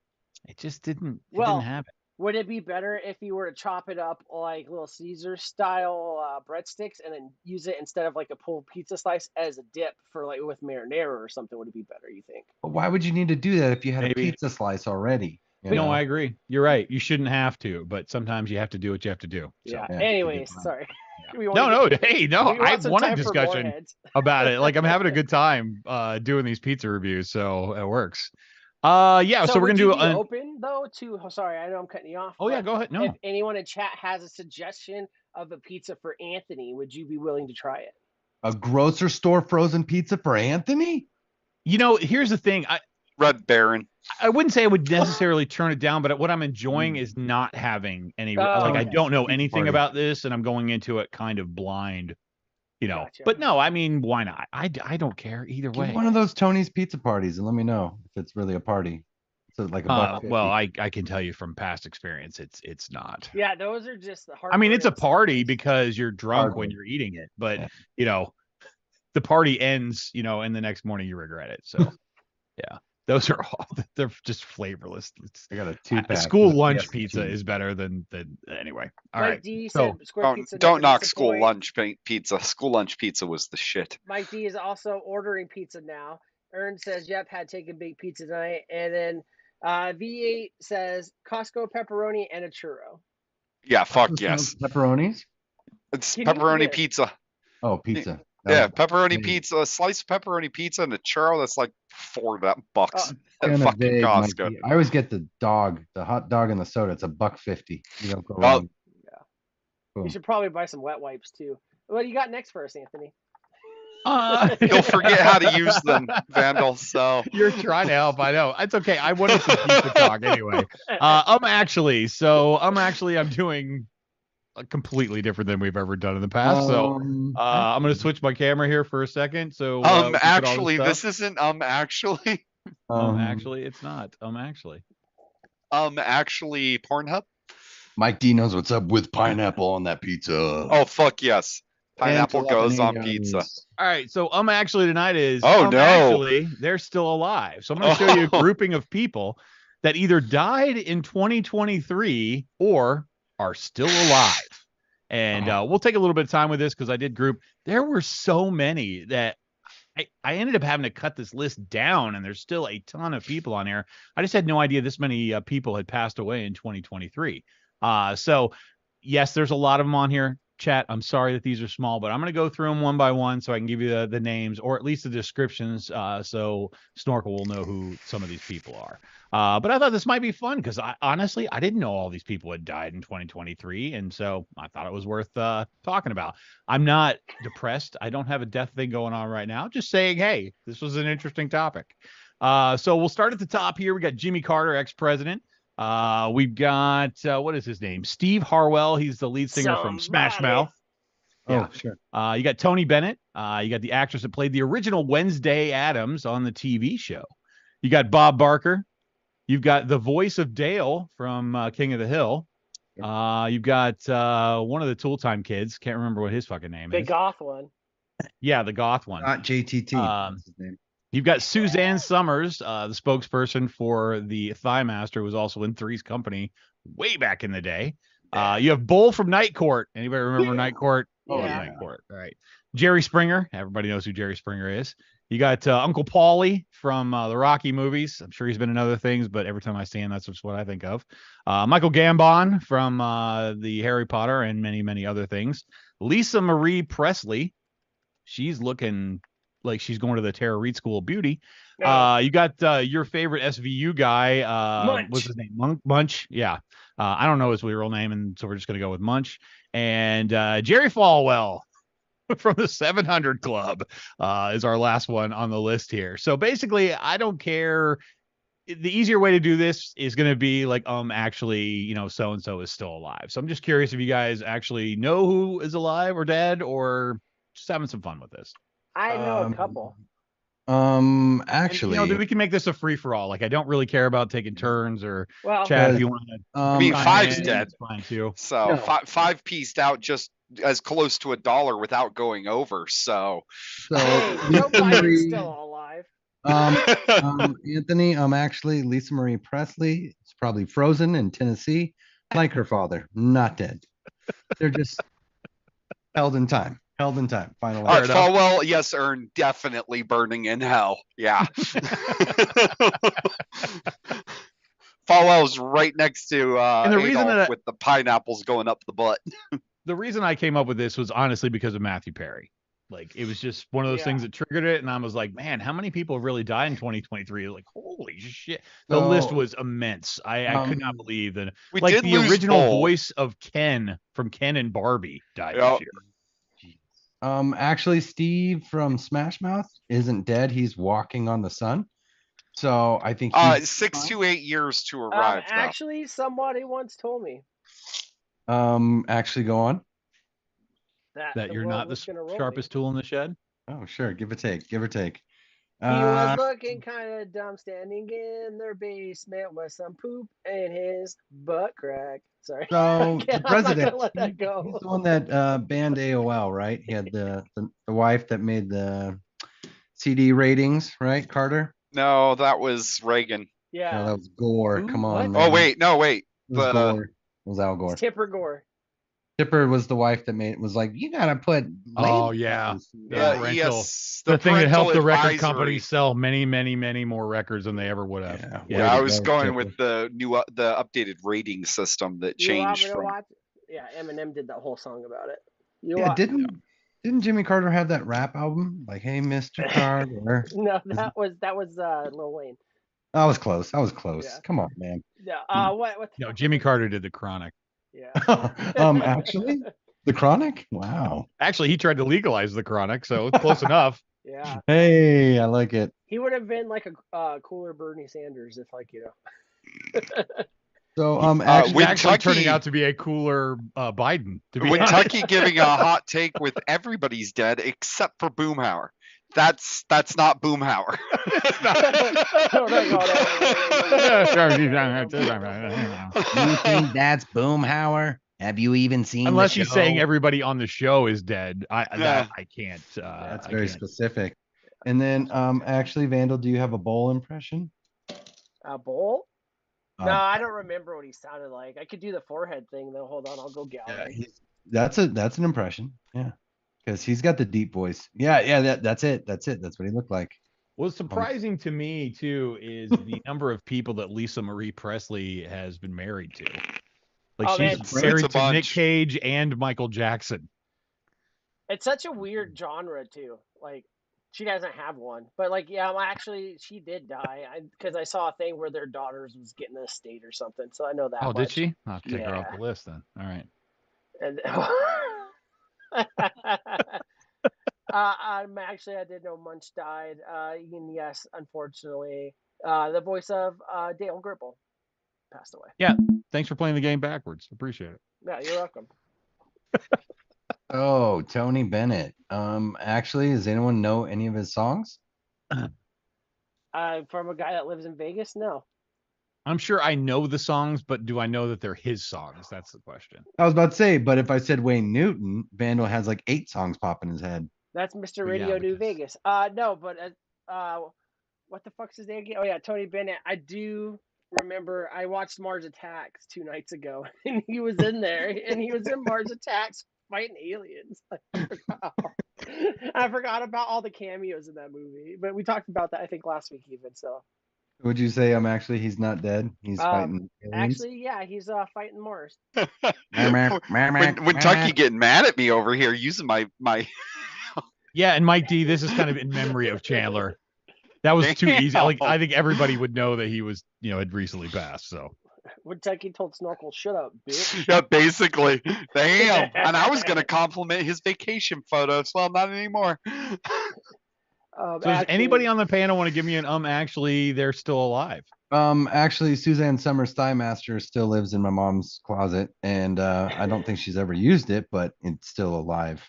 it just didn't. It Well, didn't happen. Would it be better if you were to chop it up like Little Caesar style breadsticks and then use it instead of like a pulled pizza slice as a dip for like with marinara or something? Would it be better? You think? But why would you need to do that if you had a Maybe. pizza slice already? You No, know? I agree. You're right. You shouldn't have to, but sometimes you have to do what you have to do. So. Yeah. yeah, Anyways, good point. sorry. Yeah. We wanna No, get- hey, no, we I some want a time for discussion warheads. about it. Like I'm having a good time doing these pizza reviews, so it works. Yeah, so we're would gonna you do be open though to? Oh, sorry, I know I'm cutting you off. Oh yeah, but go ahead. No. If anyone in chat has a suggestion of a pizza for Anthony, would you be willing to try it? A grocery store frozen pizza for Anthony? Here's the thing. Red Baron. I wouldn't say I would necessarily turn it down, but what I'm enjoying is not having any. Like I okay. don't know Pizza anything party. about this, and I'm going into it kind of blind. Gotcha. But no, I mean, why not? I don't care either Give way. one of those Tony's pizza parties and let me know if it's really a party. So like a buck Well, 50. I can tell you from past experience, it's not. Yeah, those are just the hard. I mean, it's a party because you're drunk Hardly. Oh, when you're eating it, but Yeah. the party ends, and the next morning you regret it. So, yeah, those are all they're just flavorless. I got a 2-pack. School with lunch Fiesta pizza cheese. is better than anyway. All Mike right. D So said square pizza. Don't never knock school disappoint. lunch pizza. School lunch pizza was the shit. Mike D is also ordering pizza now. Ern says, "Yep, had taken big pizza tonight." And then V8 says Costco pepperoni and a churro. Yeah, fuck Those yes. Pepperonis? It's Can you pepperoni get- pizza. Oh, pizza. Yeah, That was pepperoni vague. pizza, a slice of pepperoni pizza, and a churro that's like $4 Oh, at Kinda fucking vague, Costco. Mikey. I always get the hot dog and the soda. It's $1.50. You don't go Well, wrong. You should probably buy some wet wipes too. What do you got next for us, Anthony? You'll forget how to use them, Vandal. So You're trying to help. I know. It's okay. I wanted some pizza talk anyway. I'm doing completely different than we've ever done in the past. So I'm going to switch my camera here for a second. So we can put all actually, stuff. this isn't actually it's not. actually Pornhub. Mike D knows what's up with pineapple on that pizza. Oh fuck yes, pineapple And goes on jalapenos. pizza. All right, so actually tonight is Oh, no. actually they're still alive. So I'm going to show you a Oh. grouping of people that either died in 2023 or are still alive. And we'll take a little bit of time with this because I did group. There were so many that I ended up having to cut this list down, and there's still a ton of people on here. I just had no idea this many people had passed away in 2023. So yes, there's a lot of them on here. Chat, I'm sorry that these are small, but I'm going to go through them one by one so I can give you the names or at least the descriptions so Snorkel will know who some of these people are. But I thought this might be fun because honestly, I didn't know all these people had died in 2023. And so I thought it was worth talking about. I'm not depressed. I don't have a death thing going on right now. Just saying, hey, this was an interesting topic. So we'll start at the top here. We got Jimmy Carter, ex-president. We've got what is his name? Steve Harwell. He's the lead singer from Smash Mouth. Oh, sure. You got Tony Bennett. You got the actress that played the original Wednesday Addams on the TV show. You got Bob Barker. You've got the voice of Dale from King of the Hill. You've got one of the Tool Time kids. Can't remember what his fucking name is. The goth one. Yeah, the goth one. Not JTT. That's his name. You've got Suzanne Summers, the spokesperson for the Thigh Master, who was also in Three's Company way back in the day. You have Bull from Night Court. Anybody remember Night Court? Oh, Yeah. yeah. Night Court. All right. Jerry Springer. Everybody knows who Jerry Springer is. You got Uncle Paulie from the Rocky movies. I'm sure he's been in other things, but every time I see him, that's just what I think of. Michael Gambon from the Harry Potter and many, many other things. Lisa Marie Presley. She's looking like she's going to the Tara Reid School of Beauty. You got your favorite SVU guy. Munch. What's his name? Munch. Yeah. I don't know his real name, and so we're just going to go with Munch. And Jerry Falwell from the 700 Club is our last one on the list here. So basically, I don't care. The easier way to do this is going to be like, actually, so-and-so is still alive. So I'm just curious if you guys actually know who is alive or dead or just having some fun with this. I know a couple. Actually, And, we can make this a free for all. Like, I don't really care about taking turns or Well, Chad, if you want to. I mean, Five's dead. It's fine too. So No. five pieced out just as close to $1 without going over. So hey, Joe Lisa Biden's Marie, still alive. Anthony, actually Lisa Marie Presley is probably frozen in Tennessee, like her father, not dead. They're just held in time. Final all right, answer. Falwell, yes, Ern, definitely burning in hell. Yeah. Falwell's right next to And the reason Adolf that with the pineapples going up the butt. The reason I came up with this was honestly because of Matthew Perry. Like, it was just one of those things that triggered it, and I was like, man, how many people really died in 2023? Like, holy shit. The list was immense. I could not believe that. We Like, did the lose original Bull. voice of Ken from Ken and Barbie died Yep. this year. Actually, Steve from Smash Mouth isn't dead. He's walking on the sun. So I think 6 to 8 years to arrive. though. Actually, somebody once told me actually go on. That the you're world not was the gonna roll sharpest tool in the shed. Oh, sure. Give or take. He was looking kind of dumb standing in their basement with some poop in his butt crack. Sorry. So the I'm not president, gonna let that he's go. the one that banned AOL, right? He had the wife that made the CD ratings, right? Carter. No, that was Reagan. No, Yeah. that was Gore. Ooh, Come on, what? man. Oh wait, no, wait. It was The Gore. It was Al Gore. It's Tipper Gore. Tipper was the wife that was like, you gotta put. Oh, labels yeah. on this." Yeah. parental- the thing that helped the parental record advisory. company sell many, many, many more records than they ever would have. Yeah. Yeah, Way I to was go, going Tipper. with the updated rating system that You want changed me to from. watch? Yeah, Eminem did that whole song about it. Yeah, didn't Jimmy Carter have that rap album? Like, hey, Mr. Carter. No, that was Lil Wayne. I was close. Yeah. Come on, man. Yeah. What? No, Jimmy Carter did the Chronic. Yeah. Actually, the Chronic. Wow. Actually, he tried to legalize the Chronic, so it's close enough. Yeah. Hey, I like it. He would have been like a cooler Bernie Sanders if, like, So, Actually, Kentucky- turning out to be a cooler Biden. To be honest. Kentucky giving a hot take with everybody's dead except for Boomhauer. That's not Boomhauer. you think that's Boomhauer? Have you even seen? Unless the he's show? saying everybody on the show is dead, I can't. That's I very can't. specific. And then, actually, Vandal, do you have a bowl impression? A bowl? Uh, No, I don't remember what he sounded like. I could do the forehead thing though. Hold on, I'll go gal. Yeah, That's an impression. Yeah. Because he's got the deep voice. Yeah, that's it. That's what he looked like. What's surprising to me too is the number of people that Lisa Marie Presley has been married to. Like Oh, man, she's it's married a to Nick bunch. Cage and Michael Jackson. It's such a weird genre too. Like she doesn't have one, but like yeah, well, actually she did die because I saw a thing where their daughters was getting an estate or something. So I know that Oh, much. did she? I'll take her off Yeah. the list then. All right. And I did know Munch died. And yes, unfortunately, the voice of Dale Gribble passed away. Yeah. Thanks for playing the game backwards. Appreciate it. Yeah, you're welcome. Oh, Tony Bennett. Actually, does anyone know any of his songs? From a guy that lives in Vegas, no. I'm sure I know the songs, but do I know that they're his songs? That's the question. I was about to say, but if I said Wayne Newton, Vandal has like 8 songs pop in his head. That's Mr. Well, yeah, Radio New because- Vegas. No, but what the fuck's his name again? Oh yeah, Tony Bennett. I do remember I watched Mars Attacks 2 nights ago, and he was in there, and he was in Mars Attacks fighting aliens. I forgot about all the cameos in that movie, but we talked about that I think last week even. So Would you say he's not dead? He's fighting aliens? actually, yeah, he's fighting Mars. When Tucky getting mad at me over here using my Yeah, and Mike D, this is kind of in memory of Chandler. That was too easy. Like I think everybody would know that he was, had recently passed. So When Tucky told Snorkel, "Shut up, bitch." yeah, basically. Damn. And I was gonna compliment his vacation photos. Well, not anymore. So does anybody on the panel want to give me an actually they're still alive? Actually, Suzanne Summers Thigh Master still lives in my mom's closet, and I don't think she's ever used it, but it's still alive.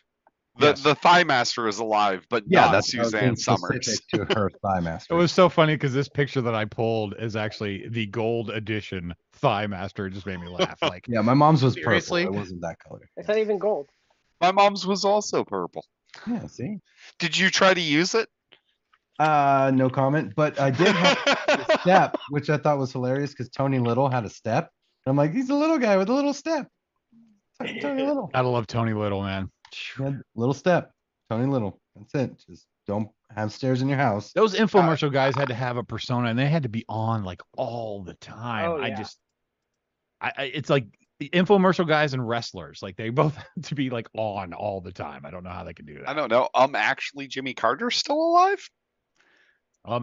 The Thigh Master is alive, but Yeah, not that's Suzanne Summers. specific to her Thigh It Master. was so funny because this picture that I pulled is actually the gold edition Thigh Master. It just made me laugh. Like, Yeah, my mom's was Seriously? purple. It wasn't that color. It's not even gold. My mom's was also purple. Yeah, see? Did you try to use it? No comment, but I did have a step, which I thought was hilarious because Tony Little had a step. And I'm like, he's a little guy with a little step. It's like Tony Little. gotta love Tony Little, man. He had little step. Tony Little. That's it. Just don't have stairs in your house. Those infomercial guys had to have a persona, and they had to be on like all the time. Oh, yeah. It's like the infomercial guys and wrestlers, like they both had to be like on all the time. I don't know how they can do that. I don't know. Actually, Jimmy Carter's still alive?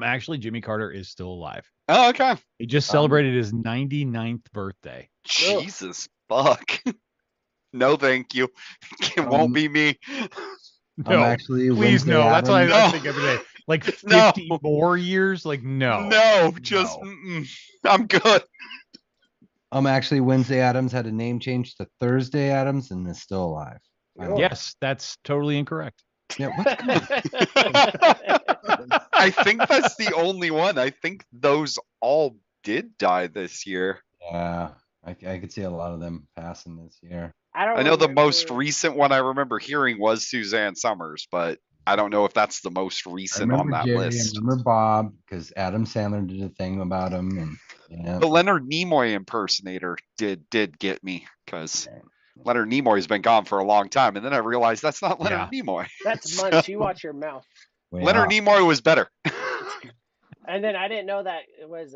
Actually, Jimmy Carter is still alive. Oh, okay. He just celebrated his 99th birthday. Jesus, fuck. No, thank you. It won't be me. No, actually please Wednesday no. That's what Addams. I think every day. Like 50 more years? Like no. No, just I'm good. Actually Wednesday Adams had a name change to Thursday Adams and is still alive. Yes, that's totally incorrect. Yeah, what's going I think that's the only one. I think those all did die this year. Yeah, I could see a lot of them passing this year. I know the most recent one I remember hearing was Suzanne Summers, but I don't know if that's the most I recent on remember that Jerry, list. I remember Bob because Adam Sandler did a thing about him, and yeah, The Leonard Nimoy impersonator did get me because Leonard Nimoy's been gone for a long time, and then I realized that's not Leonard Nimoy. That's Munch. You watch your mouth. way Leonard off. Nimoy was better. And then I didn't know that it was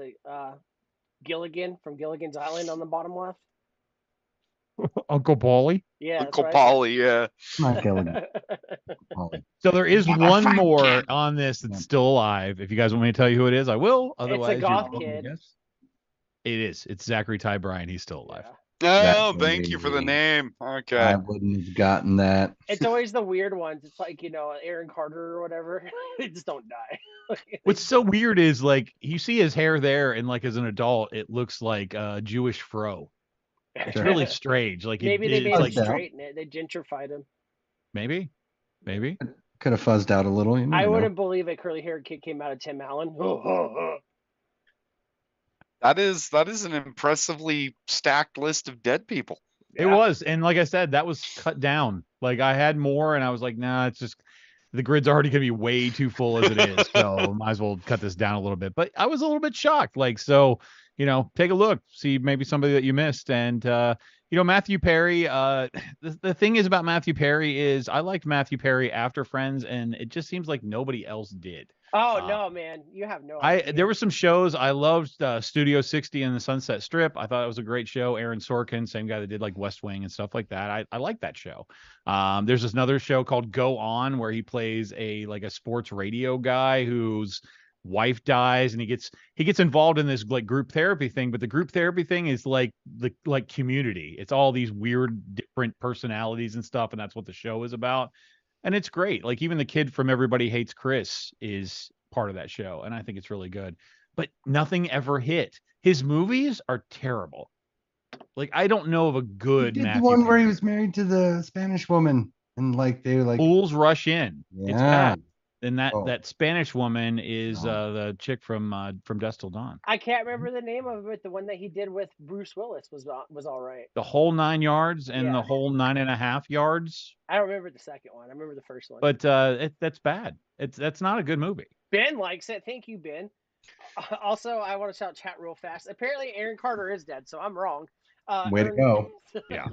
Gilligan from Gilligan's Island on the bottom left. Uncle Paulie. Yeah, that's Uncle right. Polly, yeah. Not Gilligan. Polly. So there is What a one fat more kid. on this that's still alive. If you guys want me to tell you who it is, I will. Otherwise, you're goth welcome to kid. guess. It is. It's Zachary Ty Bryan. He's still alive. Yeah. Oh, That's thank you for the amazing. name. Okay. I wouldn't have gotten that. It's always the weird ones. It's like, Aaron Carter or whatever. They just don't die. What's so weird is like you see his hair there, and like as an adult, it looks like a Jewish fro. It's really strange. Like Maybe they it's made like him straighten it. They gentrified him. maybe. Could have fuzzed out a little. You I never know. wouldn't believe a curly haired kid came out of Tim Allen. That is an impressively stacked list of dead people. It was, and like I said, that was cut down. Like I had more, and I was like, nah, it's just the grid's already gonna be way too full as it is, so might as well cut this down a little bit. But I was a little bit shocked. Like, so take a look, see maybe somebody that you missed, and Matthew Perry, the thing is about Matthew Perry is I liked Matthew Perry after Friends, and it just seems like nobody else did. Oh no, man, you have no idea. There were some shows I loved. Studio 60 and the Sunset Strip. I thought it was a great show. Aaron Sorkin, same guy that did like West Wing and stuff like that. I like that show. There's another show called Go On where he plays a sports radio guy whose wife dies, and he gets involved in this like group therapy thing. But the group therapy thing is like Community. It's all these weird different personalities and stuff, and that's what the show is about. And it's great. Like even the kid from Everybody Hates Chris is part of that show, and I think it's really good. But nothing ever hit. His movies are terrible. Like I don't know of a good. He did Matthew the one Perry. where he was married to the Spanish woman, and like they were like Fools Rush In. Yeah. It's bad. And Oh. that Spanish woman is the chick from Dusk Till Dawn. I can't remember the name of it. The one that he did with Bruce Willis was all right. The whole 9 yards and Yeah. the whole 9.5 yards. I don't remember the second one. I remember the first one. But that's bad. That's not a good movie. Ben likes it. Thank you, Ben. Also, I want to shout chat real fast. Apparently, Aaron Carter is dead, so I'm wrong. Way to go. Yeah.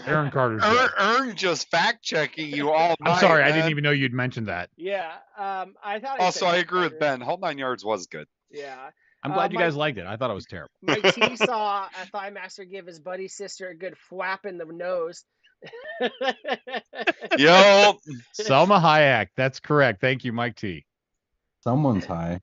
Aaron Carter's dead. Ern just fact checking you all night. I'm sorry, I man. didn't even know you'd mentioned that. Yeah. I thought. Also, I agree with Ben. Whole 9 yards was good. Yeah. I'm glad you guys liked it. I thought it was terrible. My T saw a thigh master give his buddy sister a good whap in the nose. Yo, Selma Hayek. That's correct. Thank you, Mike T. Someone's high.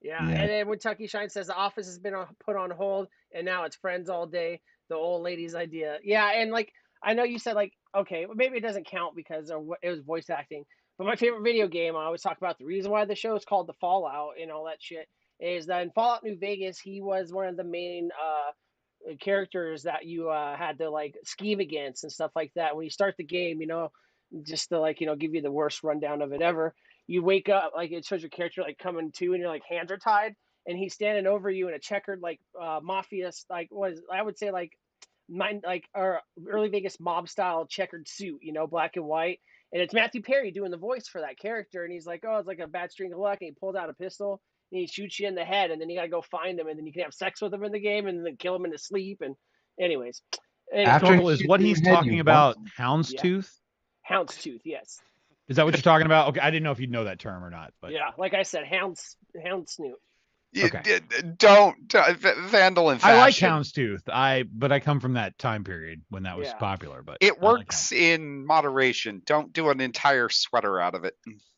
Yeah, Yeah. and then when Tucky Shine says the office has been put on hold and now it's Friends all day, the old lady's idea. Yeah, and like I know you said like okay, well, maybe it doesn't count because it was voice acting. But my favorite video game, I always talk about the reason why the show is called The Fallout and all that shit is that in Fallout New Vegas, he was one of the main characters that you had to like scheme against and stuff like that. When you start the game, just to like give you the worst rundown of it ever. You wake up, like it shows your character like coming to, and your like hands are tied, and he's standing over you in a checkered like mafia like I would say like or early Vegas mob style checkered suit, black and white, and it's Matthew Perry doing the voice for that character, and he's like, oh, it's like a bad string of luck, and he pulls out a pistol and he shoots you in the head, and then you gotta go find him, and then you can have sex with him in the game, and then kill him in his sleep, and anyways. After Trouble he is shoots what you in he's the head, talking you about. want- Houndstooth. Houndstooth, yes. Is that what you're talking about? Okay, I didn't know if you'd know that term or not. But Yeah, like I said, hound snoot. Okay. don't Vandal and I like fashion. Houndstooth. But I come from that time period when that was Yeah. popular. But It I like works in moderation. Don't do an entire sweater out of it.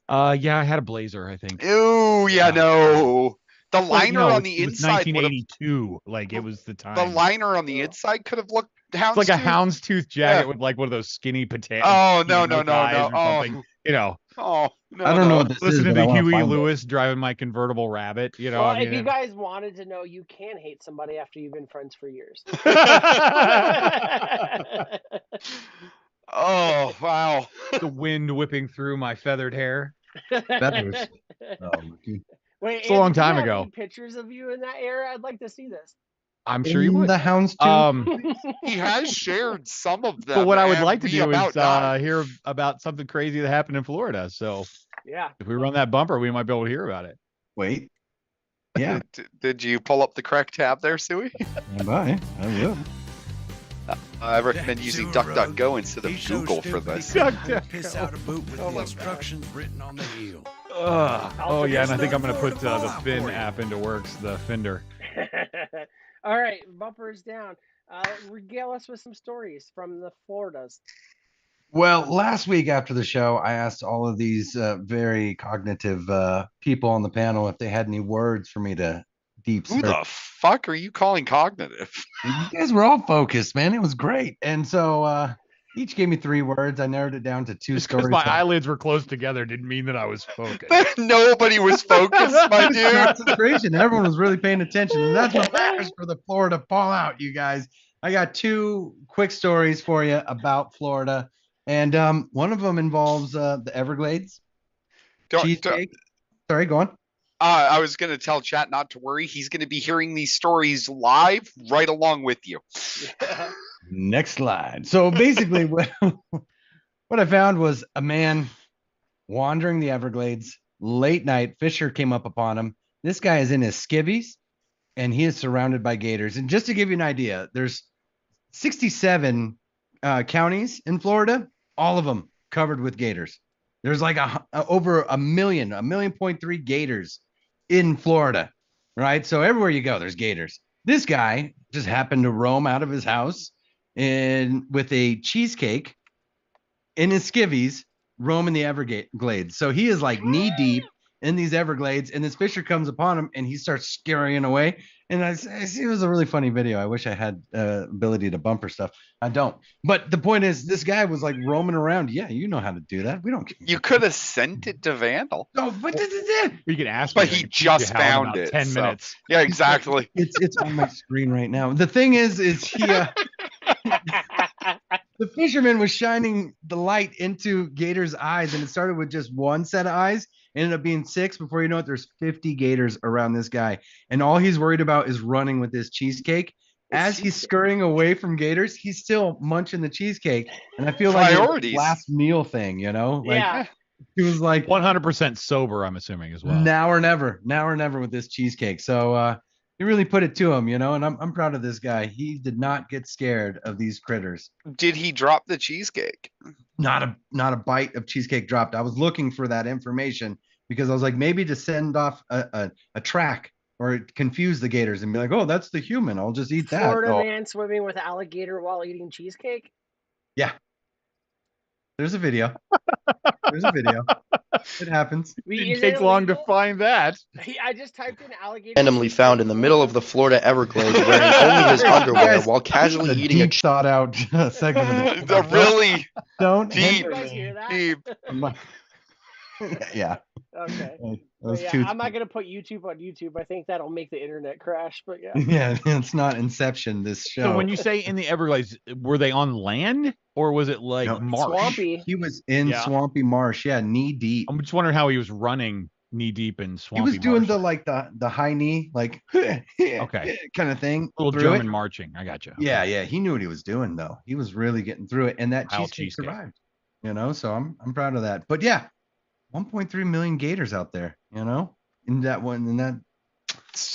Yeah, I had a blazer, I think. Ooh, yeah, Yeah. no. The Well, liner no, on the it was inside would have. 1982. Like it was the time. The liner on the inside could have looked It's like a houndstooth. houndstooth jacket Yeah. with like one of those skinny potato. Oh, no. Oh. Oh, no. I don't know what this is. Listening but I to wanna Huey find it. Lewis driving my convertible rabbit. Well, I if mean, you guys wanted to know, you can hate somebody after you've been friends for years. Oh, wow. the wind whipping through my feathered hair. Feathers. Oh, Ricky. Wait, It's a long Andrew, do you time have ago. any pictures of you in that era? I'd like to see this. I'm sure you In would. the houndstooth. He has shared some of them. But what I would and like to we do about is died. hear about something crazy that happened in Florida. So Yeah. if we run that bumper, we might be able to hear about it. Wait. Yeah. Did you pull up the correct tab there, Suey? Stand by. I will. I recommend using DuckDuckGo instead of Google for this. Piss out a boot with Oh the my instructions written on the heel. Oh yeah, and I think I'm gonna put the Fallout Fin for you. app into works. The Fender. All right, bumper is down. Regale us with some stories from the Floridas. Well, last week after the show, I asked all of these very cognitive people on the panel if they had any words for me to deep Who search. the fuck are you calling cognitive? You guys were all focused, man. It was great. And so each gave me 3 words. I narrowed it down to 2 Just because stories. my eyelids were close together didn't mean that I was focused. Nobody was focused, my dude. Concentration. Everyone was really paying attention. And that's what matters for the Florida fallout, you guys. I got 2 quick stories for you about Florida. And one of them involves the Everglades. Cheesecake. Sorry, go on. I was going to tell chat not to worry. He's going to be hearing these stories live right along with you. Next slide. So basically, what I found was a man wandering the Everglades late night. Fisher came up upon him. This guy is in his skivvies, and he is surrounded by gators. And just to give you an idea, there's 67 counties in Florida, all of them covered with gators. There's like over a million, 1.3 million gators in Florida, right? So everywhere you go, there's gators. This guy just happened to roam out of his house and with a cheesecake in his skivvies, roaming the Everglades. So he is like knee deep in these Everglades, and this fisher comes upon him and he starts scurrying away. And I see it was a really funny video. I wish I had ability to bumper stuff. I don't. But the point is, this guy was like roaming around. Yeah, you know how to do that. We don't. You could have sent it to Vandal. No, but You can ask But me. I he can teach you just how in found about it, 10 so- minutes. Yeah, exactly. it's on my screen right now. The thing is he the fisherman was shining the light into Gator's eyes, and it started with just one set of eyes, ended up being 6. Before you know it, there's 50 gators around this guy, and all he's worried about is running with this cheesecake. As he's scurrying away from gators, he's still munching the cheesecake, and I feel like it's Priorities. a last meal thing, you know? Like Yeah. he was like 100% sober, I'm assuming as well. now or never with this cheesecake. So he really put it to him, you know, and I'm proud of this guy. He did not get scared of these critters. Did he drop the cheesecake? Not a bite of cheesecake dropped. I was looking for that information because I was like, maybe to send off a track or confuse the gators and be like, oh, that's the human. I'll just eat that. Florida Oh, man swimming with alligator while eating cheesecake. yeah. There's a video. It happens. Didn't Is take it long to illegal? find that. I just typed in alligator. Randomly cheesecake found in the middle of the Florida Everglades wearing only his underwear while casually A eating a deep thought out segment of The really don't deep, Did hinder you guys me. hear that? deep. Yeah. Okay. That But was yeah, too- I'm not gonna put YouTube on YouTube. I think that'll make the internet crash. But yeah. Yeah, it's not Inception, this show. So when you say in the Everglades, were they on land or was it like No, marsh? Swampy. He was in Yeah. swampy marsh, yeah, knee deep. I'm just wondering how he was running knee deep in He swampy was doing marsh. the high knee, like Okay. kind of thing. little through German it. marching. I got you. Yeah, he knew what he was doing though. He was really getting through it, and that Wild cheesecake cheesecake. survived. You know, so I'm proud of that. But yeah, 1.3 million gators out there. You know, in that one, in that.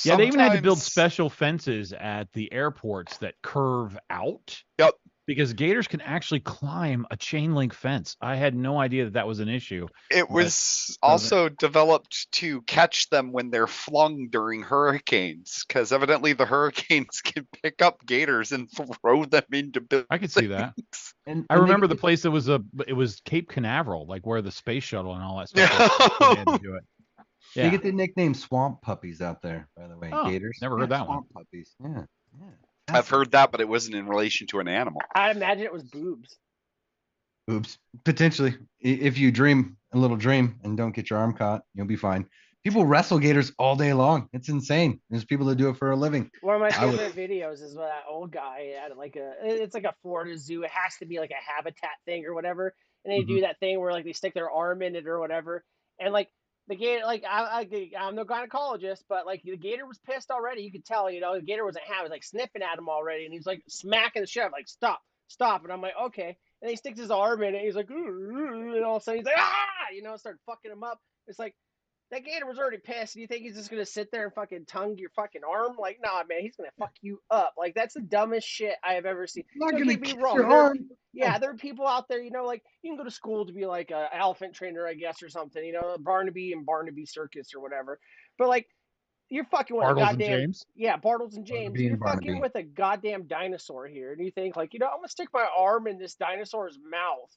Yeah, they even had to build Sometimes- special fences at the airports that curve out. Yep. Because gators can actually climb a chain link fence. I had no idea that was an issue. It was also developed to catch them when they're flung during hurricanes, because evidently the hurricanes can pick up gators and throw them into buildings. I could see that. And I and they remember get the place that was it was Cape Canaveral, like where the space shuttle and all that Yeah. stuff. was. They had to do it. They Yeah. get the nickname swamp puppies out there, by the way. Oh, Gators. never heard that one. Swamp puppies. Yeah. I've heard that, but it wasn't in relation to an animal. I imagine it was boobs. Oops. Potentially, if you dream a little dream and don't get your arm caught, you'll be fine. People wrestle gators all day long. It's insane. There's people that do it for a living. One of my I would- favorite videos is that old guy at it's like a Florida zoo. It has to be like a habitat thing or whatever. And they do that thing where like they stick their arm in it or whatever. And like the gator, like I'm no gynecologist, but like the gator was pissed already. You could tell, you know, the gator wasn't happy. He was like sniffing at him already, and he's like smacking the shit out of him, like stop. And I'm like, okay. And he sticks his arm in it. He's like, "Ooh," and all of a sudden he's like, ah, you know, start fucking him up. It's like that gator was already pissed. Do you think he's just gonna sit there and fucking tongue your fucking arm? Like, nah, man, he's gonna fuck you up. Like, that's the dumbest shit I have ever seen. I'm not Don't gonna get me kiss wrong, your there are arm. Yeah, there are people out there, you know, like you can go to school to be like an elephant trainer, I guess, or something, you know, Barnaby and Barnaby Circus or whatever. But like, you're fucking with a Bartles and goddamn James. yeah, Bartles and James. Barnaby and You're fucking Barnaby. with a goddamn dinosaur here, and you think like, you know, I'm gonna stick my arm in this dinosaur's mouth.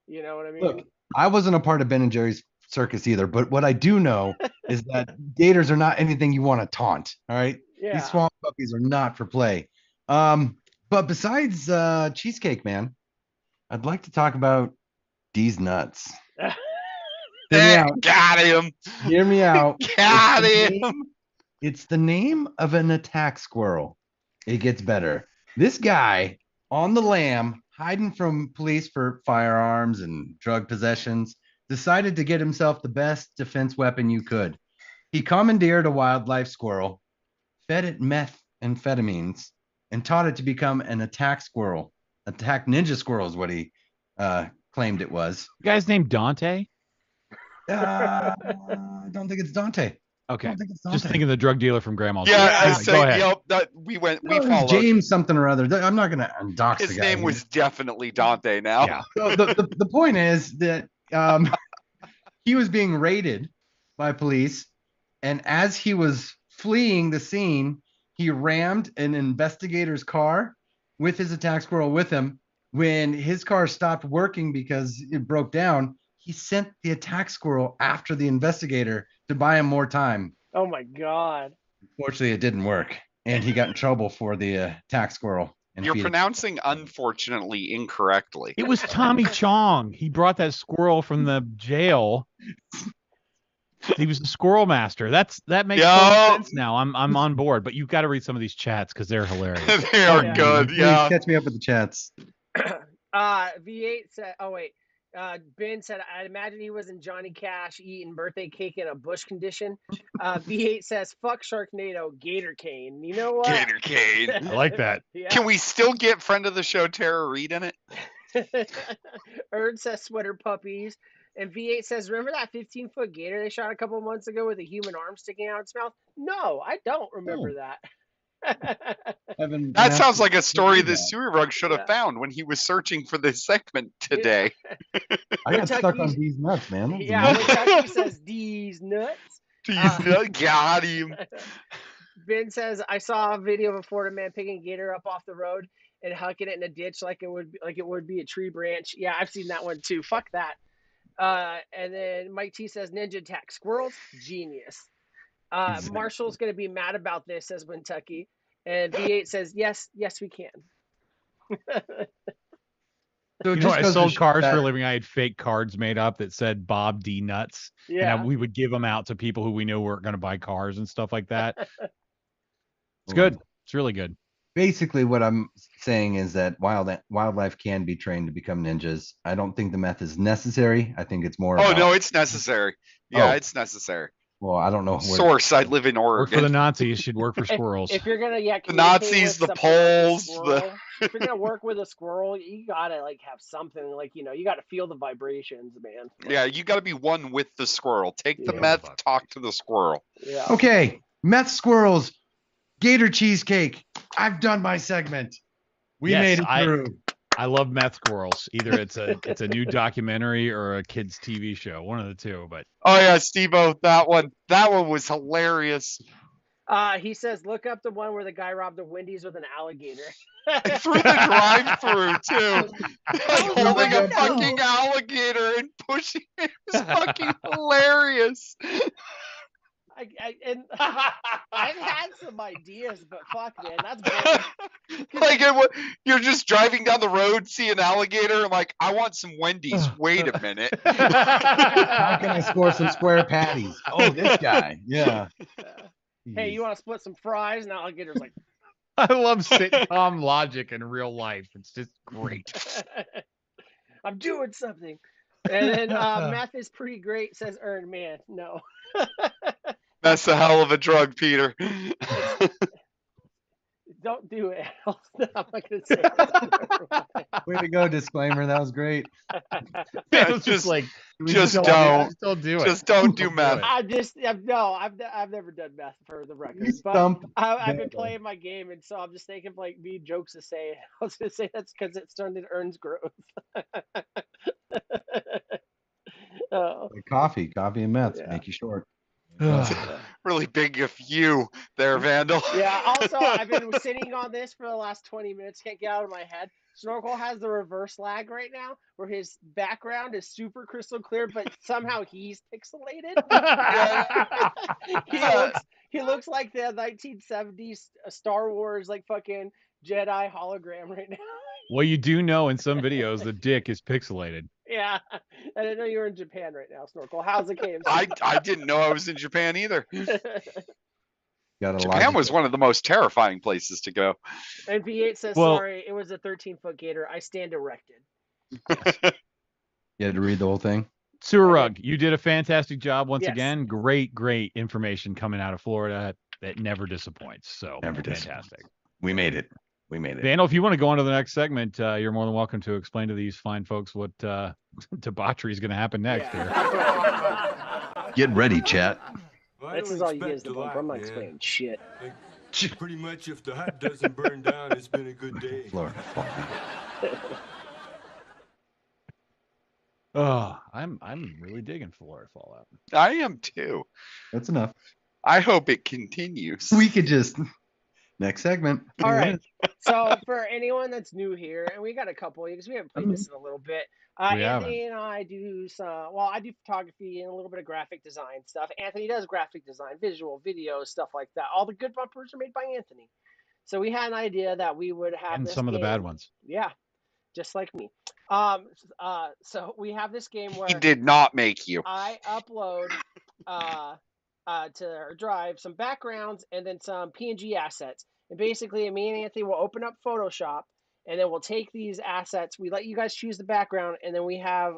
You know what I mean? Look, I wasn't a part of Ben and Jerry's circus either, but what I do know is that gators are not anything you want to taunt. All right. Yeah. These swamp puppies are not for play. But besides Cheesecake Man, I'd like to talk about D's nuts. Hear me out. Got him. Hear me out. Got It's the him. name- It's the name of an attack squirrel. It gets better. This guy on the lam, hiding from police for firearms and drug possessions, decided to get himself the best defense weapon you could. He commandeered a wildlife squirrel, fed it methamphetamines, and taught it to become an attack squirrel. Attack ninja squirrel is what he claimed it was. The guy's named Dante. I don't think it's Dante. Okay. don't think it's Just Dante. thinking the drug dealer from Grandma's. Yeah, House. I Anyway, say, go ahead. yep. We No, it's followed. James something or other. I'm not gonna dox the His guy. name here. was definitely Dante. Now. Yeah. So the point is that he was being raided by police, and as he was fleeing the scene, he rammed an investigator's car with his attack squirrel with him. When his car stopped working because it broke down, he sent the attack squirrel after the investigator to buy him more time. Oh my god. Fortunately, it didn't work, and he got in trouble for the attack squirrel. And You're feeding- pronouncing unfortunately incorrectly. It was Tommy Chong. He brought that squirrel from the jail. He was the squirrel master. That makes total sense now. I'm on board, but you've got to read some of these chats because they're hilarious. They are Yeah. good. Please Yeah. catch me up with the chats. V8 said, oh wait, Ben said, I'd imagine he was in Johnny Cash eating birthday cake in a bush condition. V8 says, fuck Sharknado, Gator Cane. You know what? Gator Cade. I like that. Yeah. Can we still get friend of the show Tara Reid in it? Erd says sweater puppies. And V8 says, remember that 15-foot gator they shot a couple months ago with a human arm sticking out its mouth? No, I don't remember that. That sounds like a story that that. Sewer Rug should have Yeah. found when he was searching for this segment today. I got stuck on Kentucky- these nuts, man. That was Yeah, amazing. Kentucky says, these nuts. Got him. Ben says, I saw a video of a Florida man picking a gator up off the road and hucking it in a ditch like it would be a tree branch. Yeah, I've seen that one too. Fuck that. And then Mike T says, ninja attack squirrels, genius. Marshall's gonna be mad about this, says Kentucky. And V8 says, yes, we can. So You know, just I goes to sold show cars that- for a living. I had fake cards made up that said Bob D Nuts. Yeah. And we would give them out to people who we knew weren't going to buy cars and stuff like that. It's good. It's really good. Basically, what I'm saying is that wildlife can be trained to become ninjas. I don't think the meth is necessary. I think it's more. Oh about- no, it's necessary. Yeah, Oh. it's necessary. Well, I don't know. Where, Source: I live in Work for the Oregon. Nazis should work for squirrels. If you're gonna communicate Nazis, with the something like a Poles, squirrel, if you're gonna work with a squirrel, you gotta have something you gotta feel the vibrations, man. Yeah, you got to be one with the squirrel. Take the Yeah. meth, talk to the squirrel. Yeah. Okay, meth squirrels, gator cheesecake. I've done my segment. We Yes, made it through. I love meth squirrels. Either it's a new documentary or a kids TV show, one of the two. But Oh yeah, Steve-O, that one was hilarious. He says, look up the one where the guy robbed a Wendy's with an alligator. Through the drive-through too, holding a right. fucking alligator and pushing it. It was fucking hilarious. I've had some ideas, but fuck, man, that's boring. Like you're just driving down the road, see an alligator, and like, I want some Wendy's. Wait a minute. How can I score some square patties? Oh, this guy. Yeah. Hey, you want to split some fries? And alligator's like, I love sitcom logic in real life. It's just great. I'm doing something. And then meth is pretty great, says Ern. Man, no. That's a hell of a drug, Peter. Don't do it. I'm not going to say it. Way to go, disclaimer. That was great. It was just- just like, just don't. Just don't do it. Just don't do Don't do meth. it. I've never done meth for the record. You But stump. I've been Bailey. playing my game, and so I'm just thinking of me jokes to say. I was going to say that's because it started Ern's growth. Oh. Like coffee and meth Yeah. make you short. Really big of you there, Vandal. Yeah, also, I've been sitting on this for the last 20 minutes. Can't get out of my head. Snorkel has the reverse lag right now, where his background is super crystal clear, but somehow he's pixelated. he looks like the 1970s Star Wars, fucking Jedi hologram right now. Well, you do know in some videos the dick is pixelated. Yeah, I didn't know you were in Japan right now, Snorkel. How's it, KMC? I didn't know I was in Japan either. Got a Japan was one of the most terrifying places to go. And V8 says, Well- sorry, it was a 13-foot gator. I stand erected. You had to read the whole thing. Sewer Rug, you did a fantastic job once Yes. again. Great information coming out of Florida that never disappoints. So Never fantastic. We made it. We made it. Vandal, if you want to go on to the next segment, you're more than welcome to explain to these fine folks what debauchery is going to happen next here. Get ready, chat. Well, I This don't is all you get expect is the a bumper. lot, I'm not man. explaining shit. Like, pretty much, if the hut doesn't burn down, it's been a good day. Florida Fallout. Oh, I'm really digging Florida Fallout. I am too. That's enough. I hope it continues. We could just next segment. All right. So for anyone that's new here, and we got a couple because we haven't played this in a little bit. We Anthony and I do some. Well, I do photography and a little bit of graphic design stuff. Anthony does graphic design, visual, video, stuff like that. All the good bumpers are made by Anthony. So we had an idea that we would have And this some of the bad game- ones. Yeah, just like me. So we have this game where He did not make you. I upload to our drive some backgrounds and then some PNG assets. And basically, me and Anthony will open up Photoshop, and then we'll take these assets. We let you guys choose the background, and then we have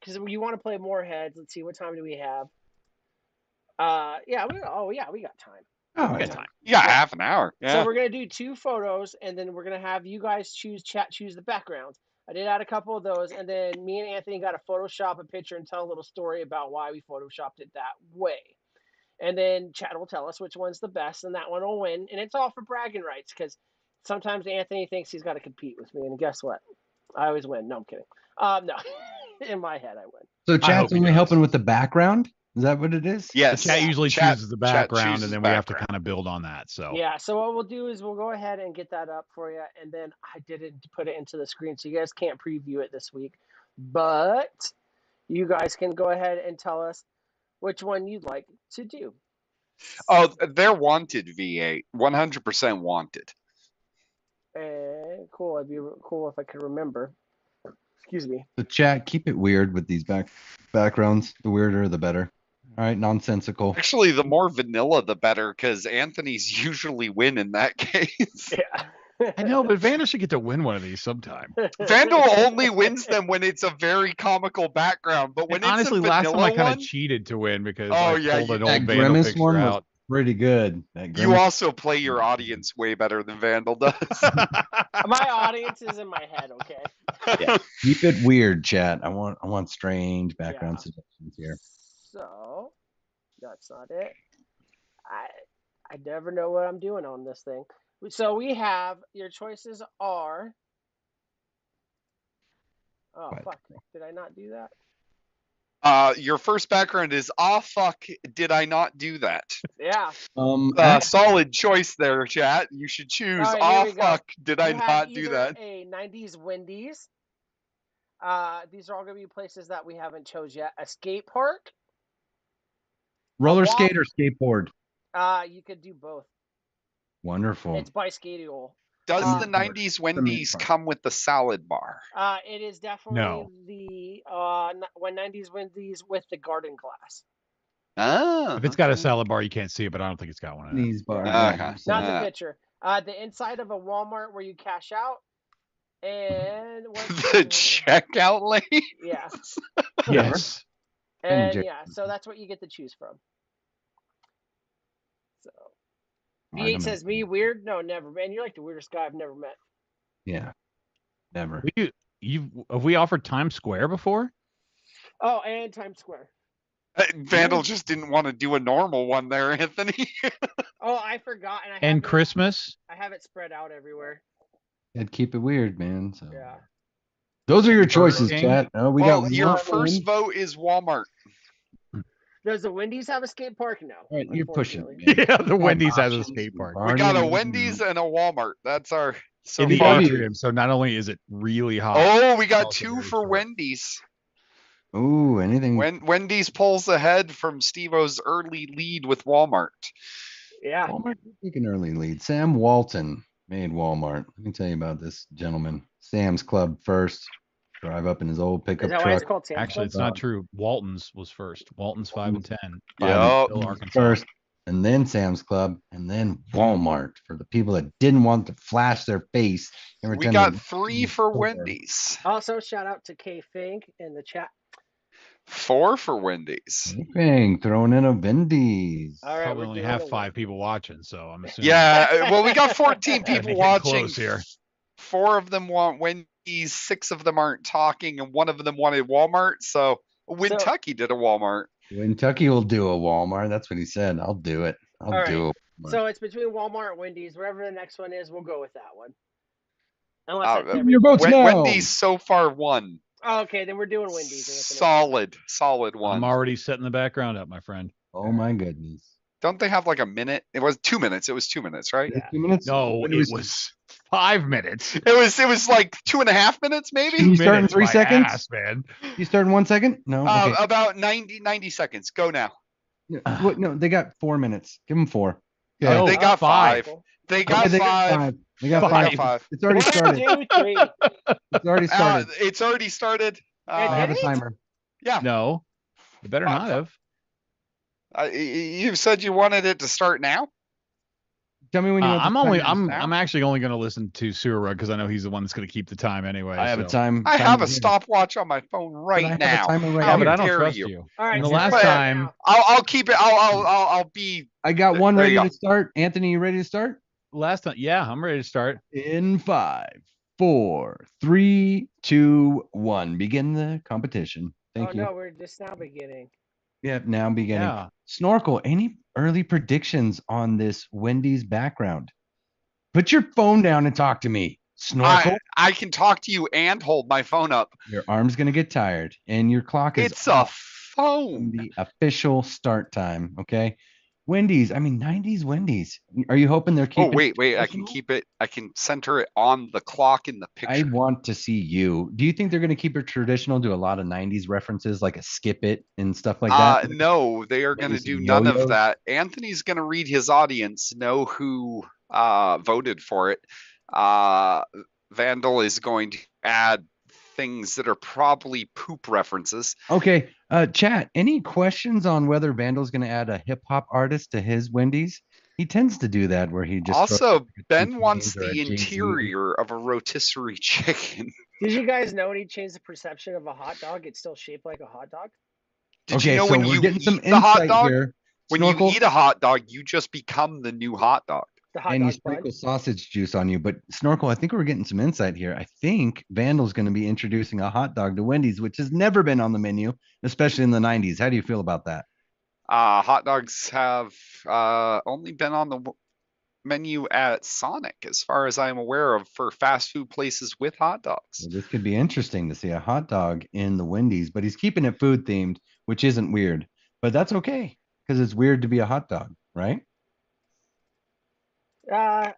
because you want to play more heads. Let's see, what time do we have? We got time. Oh, We got yeah. time. Yeah, half an hour. So Yeah. we're gonna do 2 photos, and then we're gonna have you guys choose the backgrounds. I did add a couple of those, and then me and Anthony got to Photoshop a picture and tell a little story about why we Photoshopped it that way. And then chat will tell us which one's the best, and that one will win. And it's all for bragging rights, because sometimes Anthony thinks he's got to compete with me, and guess what? I always win. No, I'm kidding. No, in my head, I win. So hope chat's he only does. helping with the background? Is that what it is? Yes. The chat usually Chat- chooses the chat background, chooses and then we have to background. kind of build on that. So Yeah, so what we'll do is we'll go ahead and get that up for you, and then I didn't put it into the screen, so you guys can't preview it this week, but you guys can go ahead and tell us which one you'd like to do. Oh, they're wanted, V8. 100% wanted. And cool, it'd be cool if I could remember. Excuse me. So chat, keep it weird with these backgrounds. The weirder, the better. All right, nonsensical. Actually, the more vanilla, the better, because Anthony's usually win in that case. Yeah. I know, but Vandal should get to win one of these sometime. Vandal only wins them when it's a very comical background, but when And it's honestly, a last vanilla time I kind one, of cheated to win because Oh, I yeah, pulled you- an That old Vandal Grimace picture one was out. pretty good. That you Grimace. also play your audience way better than Vandal does. My audience is in my head, okay? Keep it weird, chat. I want strange background Yeah. suggestions here. So that's not it. I never know what I'm doing on this thing. So we have your choices are. Oh What? fuck! Did I not do that? Your first background is, ah, fuck, did I not do that? Yeah. Solid choice there, chat. You should choose, All right, here ah, we go. fuck, did I You have not do either that? a 90s Wendy's. These are all gonna be places that we haven't chose yet. A skate park. roller Waff- skate or skateboard. You could do both. Wonderful. It's by Skatable. Does Um, the 90s Wendy's part. come with the salad bar? It is definitely No. the 90s Wendy's with the garden glass. Ah. If it's got a salad bar, you can't see it, but I don't think it's got one in it. These bars. Uh-huh. Not Uh. the picture. The inside of a Walmart where you cash out. And The checkout lane? Yeah. Yes. And Jerry. yeah, so that's what you get to choose from. So All right, V8 I'm says in. me weird? No, never. Man, you're like the weirdest guy I've never met. Yeah. Never. Have we offered Times Square before? Oh, and Times Square. Vandal just didn't want to do a normal one there, Anthony. Oh, I forgot, and And Christmas? I have it spread out everywhere. And keep it weird, man. So Yeah. those are your choices, King? chat. Oh, we Well, got your one. first vote is Walmart. Does the Wendy's have a skate park? No. All right, you're pushing. unfortunately. it, Yeah, the Wendy's has a options. skate park. We got a Wendy's and a Walmart. That's our so In the far. atrium, so not only is it really hot. Oh, we got also 2 very for short. Wendy's. Ooh, anything. Wendy's pulls ahead from Steve-O's early lead with Walmart. Yeah. Walmart took an early lead. Sam Walton made Walmart. Let me tell you about this gentleman. Sam's Club first. Drive up in his old Is pickup that why it's truck. called Sam's Actually, Club? it's not true. Walton's was first. Walton's 5 and 10. Yup. Bill, Arkansas. First, and then Sam's Club, and then Walmart for the people that didn't want to flash their face every We time got they- 3 for store. Wendy's. Also, shout out to K Fink in the chat. 4 for Wendy's. Bang, throwing in a Wendy's. All right, Probably we're only doing have a 5 one. people watching, so I'm assuming. Yeah, well, we got 14 Gotta people make it watching. close here. 4 of them want Wendy's, 6 of them aren't talking, and 1 of them wanted Walmart. So Kentucky did a Walmart. Kentucky will do a Walmart. That's what he said. I'll do it. I'll All do right. it. So it's between Walmart and Wendy's. Wherever the next one is, we'll go with that one. Unless that's Uh, Your votes everything. now. Wendy's so far won. Oh, okay, then we're doing Wendy's, Anthony. Solid one. I'm already setting the background up, my friend. Oh my goodness. Don't they have like a minute? It was 2 minutes. It was 2 minutes, right? Is it 2 minutes? No, When do it we- was 5 minutes. It was like 2.5 minutes, Can maybe. you start in Minutes, 3 my seconds? ass, man. You start in 1 second? No. Okay. About 90 seconds. Go now. What? No, they got 4 minutes. Give them 4. Yeah, No, they got 5. They got Okay, they got 5. 5. They got They got 5. 5. It's already started. 1, 2, 3. It's already started. It's already started. I have a did it? timer. Yeah. No, you better not have. You said you wanted it to start now. Tell me when you want. I'm actually only going to listen to Surah because I know he's the one that's going to keep the time anyway. I have a so. time. I have timer a here. stopwatch on my phone But I right have a now. timer right Yeah, How but I here. don't dare trust you? you. All right. And the so last right time, now- I'll keep it. I'll be. I got one There ready you to go. start. Anthony, you ready to start? yeah, I'm ready to start. In 5, 4, 3, 2, 1. Begin the competition. Thank oh you. no, we're just now beginning. Yep, now beginning. Yeah. Snorkel, any early predictions on this Wendy's background? Put your phone down and talk to me. Snorkel, I can talk to you and hold my phone up. your arm's gonna get tired, and your clock is It's a off from phone. the official start time. Okay, Wendy's. I mean, 90s Wendy's. Are you hoping they're Oh keeping? wait. I can keep it. I can center it on the clock in the I picture. want to see you. Do you think they're going to keep it traditional, do a lot of 90s references like a skip it and stuff like that? No, they are Maybe going to some do none of yo-yos? that. Anthony's going to read his audience, know who voted for it. Vandal is going to add things that are probably poop references. Okay, chat, any questions on whether Vandal's going to add a hip hop artist to his Wendy's? He tends to do that where he just throws Also, like a Ben T-Pain wants or a the Jay-Z. interior of a rotisserie chicken. Did you guys know when he changed the perception of a hot dog, it's still shaped like a hot dog? Did Okay, you know so when we're you getting some eat the hot insight dog? here. When Snorkel, you eat a hot dog, you just become the new hot dog. The hot and you dog bun. sprinkle sausage juice on you. But Snorkel, I think we're getting some insight here. I think Vandal's going to be introducing a hot dog to Wendy's, which has never been on the menu, especially in the 90s. How do you feel about that? Hot dogs have only been on the menu at Sonic, as far as I'm aware of, for fast food places with hot dogs. Well, this could be interesting to see a hot dog in the Wendy's, but he's keeping it food themed, which isn't weird. But that's okay because it's weird to be a hot dog, right? I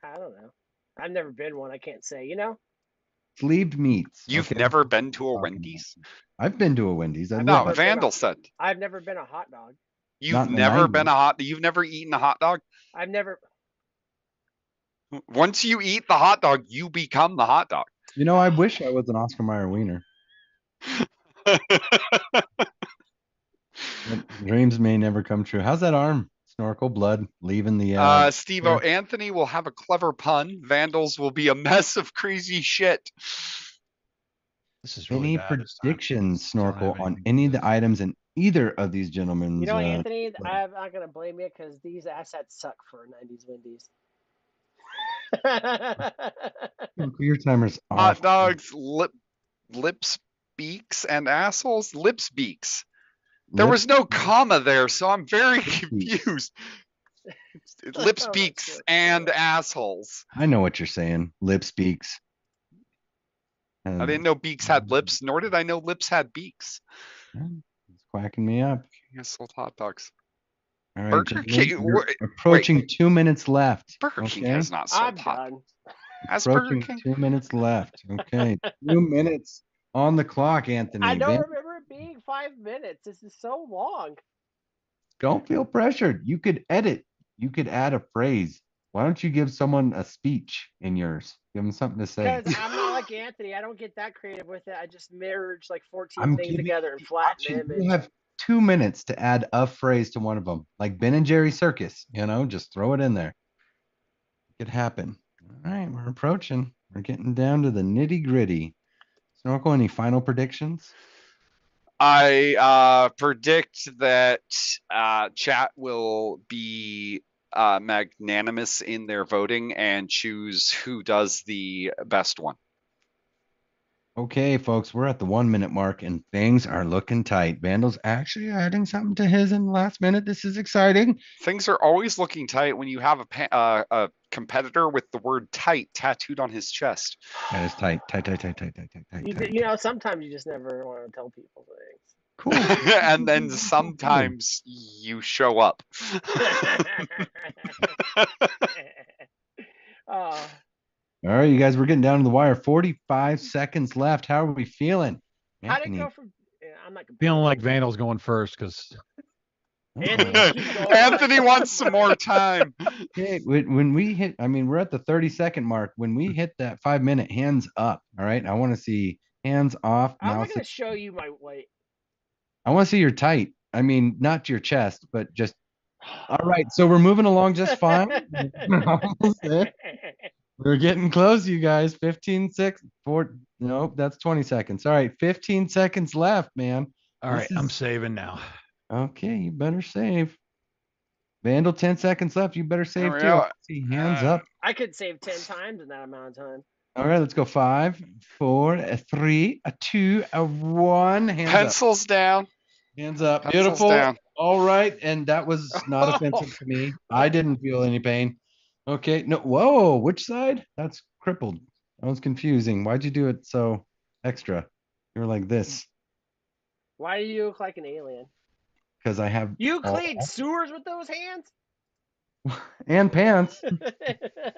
don't know. I've never been one. I can't say. You know. Sleeved meats. You've okay? never been to a Talking Wendy's? about. I've been to a Wendy's. I No, love it. Vandal said. I've never been a hot dog. You've Not in the never 90s. been you've never eaten a hot dog? I've never. Once you eat the hot dog, you become the hot dog. You know, I wish I was an Oscar Mayer wiener. But dreams may never come true. How's that arm? Snorkel, blood, leaving the. Steve-O, Anthony will have a clever pun. Vandals will be a mess of crazy shit. This is really Any bad this time. predictions, Snorkel, have on anything any to of the say. items in either of these gentlemen's? You know, Anthony, like- I'm not gonna blame you because these assets suck for 90s Wendy's. Your timer's off. Hot dogs, lips, beaks, and assholes. Lips, beaks. There was no comma there, so I'm very confused. Lips, Oh, beaks, that's and good. assholes. I know what you're saying. Lip speaks. I didn't know beaks had lips, nor did I know lips had beaks. It's quacking me up. Asshole hot dogs. All right, Burger gentlemen, King- we're wait, approaching 2 minutes left. Burger King okay? has not sold I'm hot. done. Has Burger Approaching King? 2 minutes left. Okay, 2 minutes on the clock, Anthony. I don't Vin- remember it being 5 minutes. This is so long. Don't feel pressured. You could edit. You could add a phrase. Why don't you give someone a speech in yours? Give them something to say. Because I'm not like Anthony. I don't get that creative with it. I just merge like 14 I'm things giving together you and the flatten option. them. You have 2 minutes to add a phrase to one of them, like Ben and Jerry Circus. You know, just throw it in there. It could happen. All right, we're approaching. We're getting down to the nitty gritty. Snorkel, any final predictions? I predict that chat will be magnanimous in their voting and choose who does the best one. Okay, folks, we're at the 1 minute mark and things are looking tight. Vandal's actually adding something to his in the last minute. This is exciting. Things are always looking tight when you have a competitor with the word tight tattooed on his chest. That is tight, tight, tight, tight, tight, tight, tight, tight, You, tight. you know, sometimes you just never want to tell people Cool. And then sometimes you show up. Oh, All right, you guys, we're getting down to the wire. 45 seconds left. How are we feeling? how'd it Anthony. go from? Yeah, I'm not Feeling like Vandal's going first because Anthony, keep going. Anthony wants some more time. Okay, when we hit, I mean, we're at the 30-second mark. When we hit that 5 minute, hands up. All right, I want to see hands off. I'm not Mouse. gonna show you my weight. I want to see your tight. I mean, not your chest, but just. All right, so we're moving along just fine. Almost there. We're getting close, you guys. 15 seconds. Nope, that's 20 seconds. All right, 15 seconds left, man. all right, This I'm is- saving now. Okay, you better save. Vandal, 10 seconds left. You better save we too. go. I see hands up. I could save 10 times in that amount of time. All right, let's go. 5, 4, 3, 2, 1. Hands Pencils down. up. Hands up. Pencils Beautiful. down. All right, and that was not offensive to me. I didn't feel any pain. Okay. No. Whoa. Which side? That's crippled. That was confusing. Why'd you do it so extra? You're like this Why do you look like an alien? because I have You all- cleaned sewers with those hands? and pants.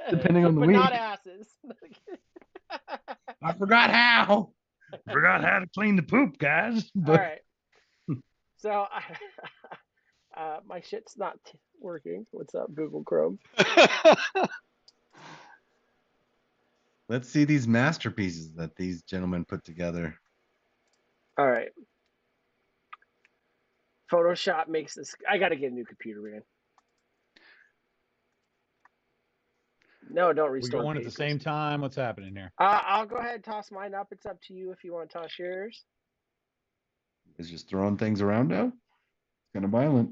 Depending on the but week. not asses. I forgot how. Forgot how to clean the poop, guys. All But right. So, my shit's not working. What's up, Google Chrome? let's see these masterpieces that these gentlemen put together. All right. Photoshop makes this. I got to get a new computer, man. No, don't We restore. going at the pages. same time. What's happening here? I'll go ahead and toss mine up. It's up to you if you want to toss yours. Is just throwing things around now. It's kind of violent.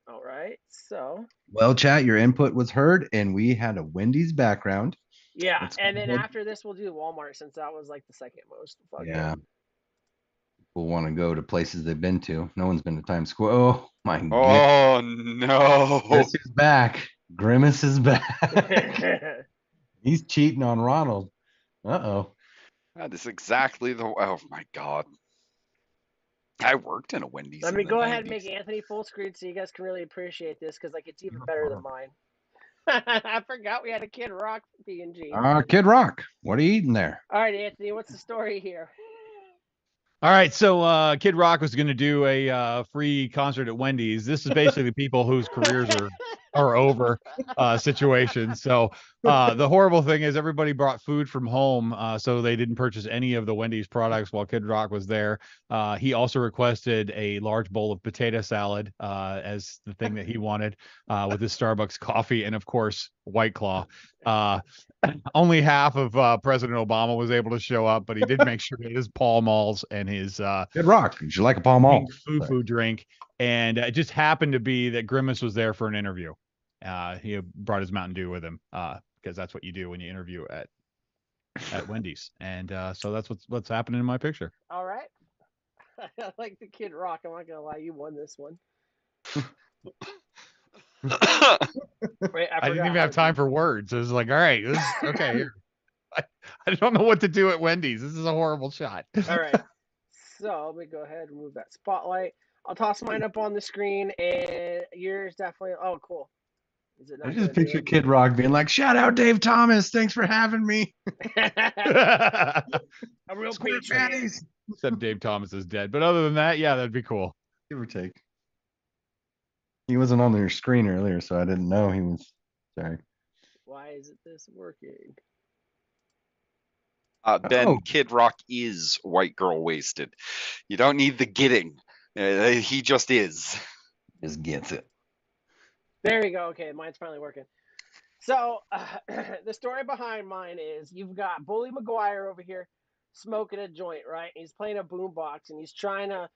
All right. So. Well, chat, your input was heard, and we had a Wendy's background. Yeah, Let's and go then ahead. after this, we'll do Walmart since that was like the second most. Fucking. Yeah. People want to go to places they've been to. No one's been to Times Square. Oh my goodness. Oh no. Guess who's back? Grimace is back. He's cheating on Ronald. Uh-oh. That is exactly the. Oh my god. I worked in a Wendy's. Let in me the go ahead and 90s. make Anthony full screen so you guys can really appreciate this because like it's even better than mine. I forgot we had a Kid Rock PNG. Kid Rock, what are you eating there? All right, Anthony, what's the story here? All right, so Kid Rock was going to do a free concert at Wendy's. This is basically people whose careers are over situation. So the horrible thing is everybody brought food from home, so they didn't purchase any of the Wendy's products while Kid Rock was there. He also requested a large bowl of potato salad as the thing that he wanted with his Starbucks coffee and, of course, White Claw. Only half of President Obama was able to show up, but he did make sure that his Pall Malls and his Kid Rock, would you like a Pall Mall? foo drink. And it just happened to be that Grimace was there for an interview. He brought his Mountain Dew with him because that's what you do when you interview at Wendy's. And so that's what's happening in my picture. All right. I like the Kid Rock. I'm not gonna lie, you won this one. Wait, I didn't even have time for words. It was like, all right, okay. Here. I don't know what to do at Wendy's. This is a horrible shot. All right. So let me go ahead and move that spotlight. I'll toss mine up on the screen, and yours definitely. Oh, cool. Is it I not just gonna do picture it? Kid Rock being like, shout out Dave Thomas. Thanks for having me. A real Square patriot. patties. Except Dave Thomas is dead. But other than that, yeah, that'd be cool. Give or take. He wasn't on their screen earlier, so I didn't know he was. Sorry. Why isn't this working? Ben, Oh. Kid Rock is white girl wasted. You don't need the getting. He just is. Just gets it. There you go. Okay, mine's finally working. So the story behind mine is you've got Bully McGuire over here smoking a joint, right? He's playing a boombox and he's trying to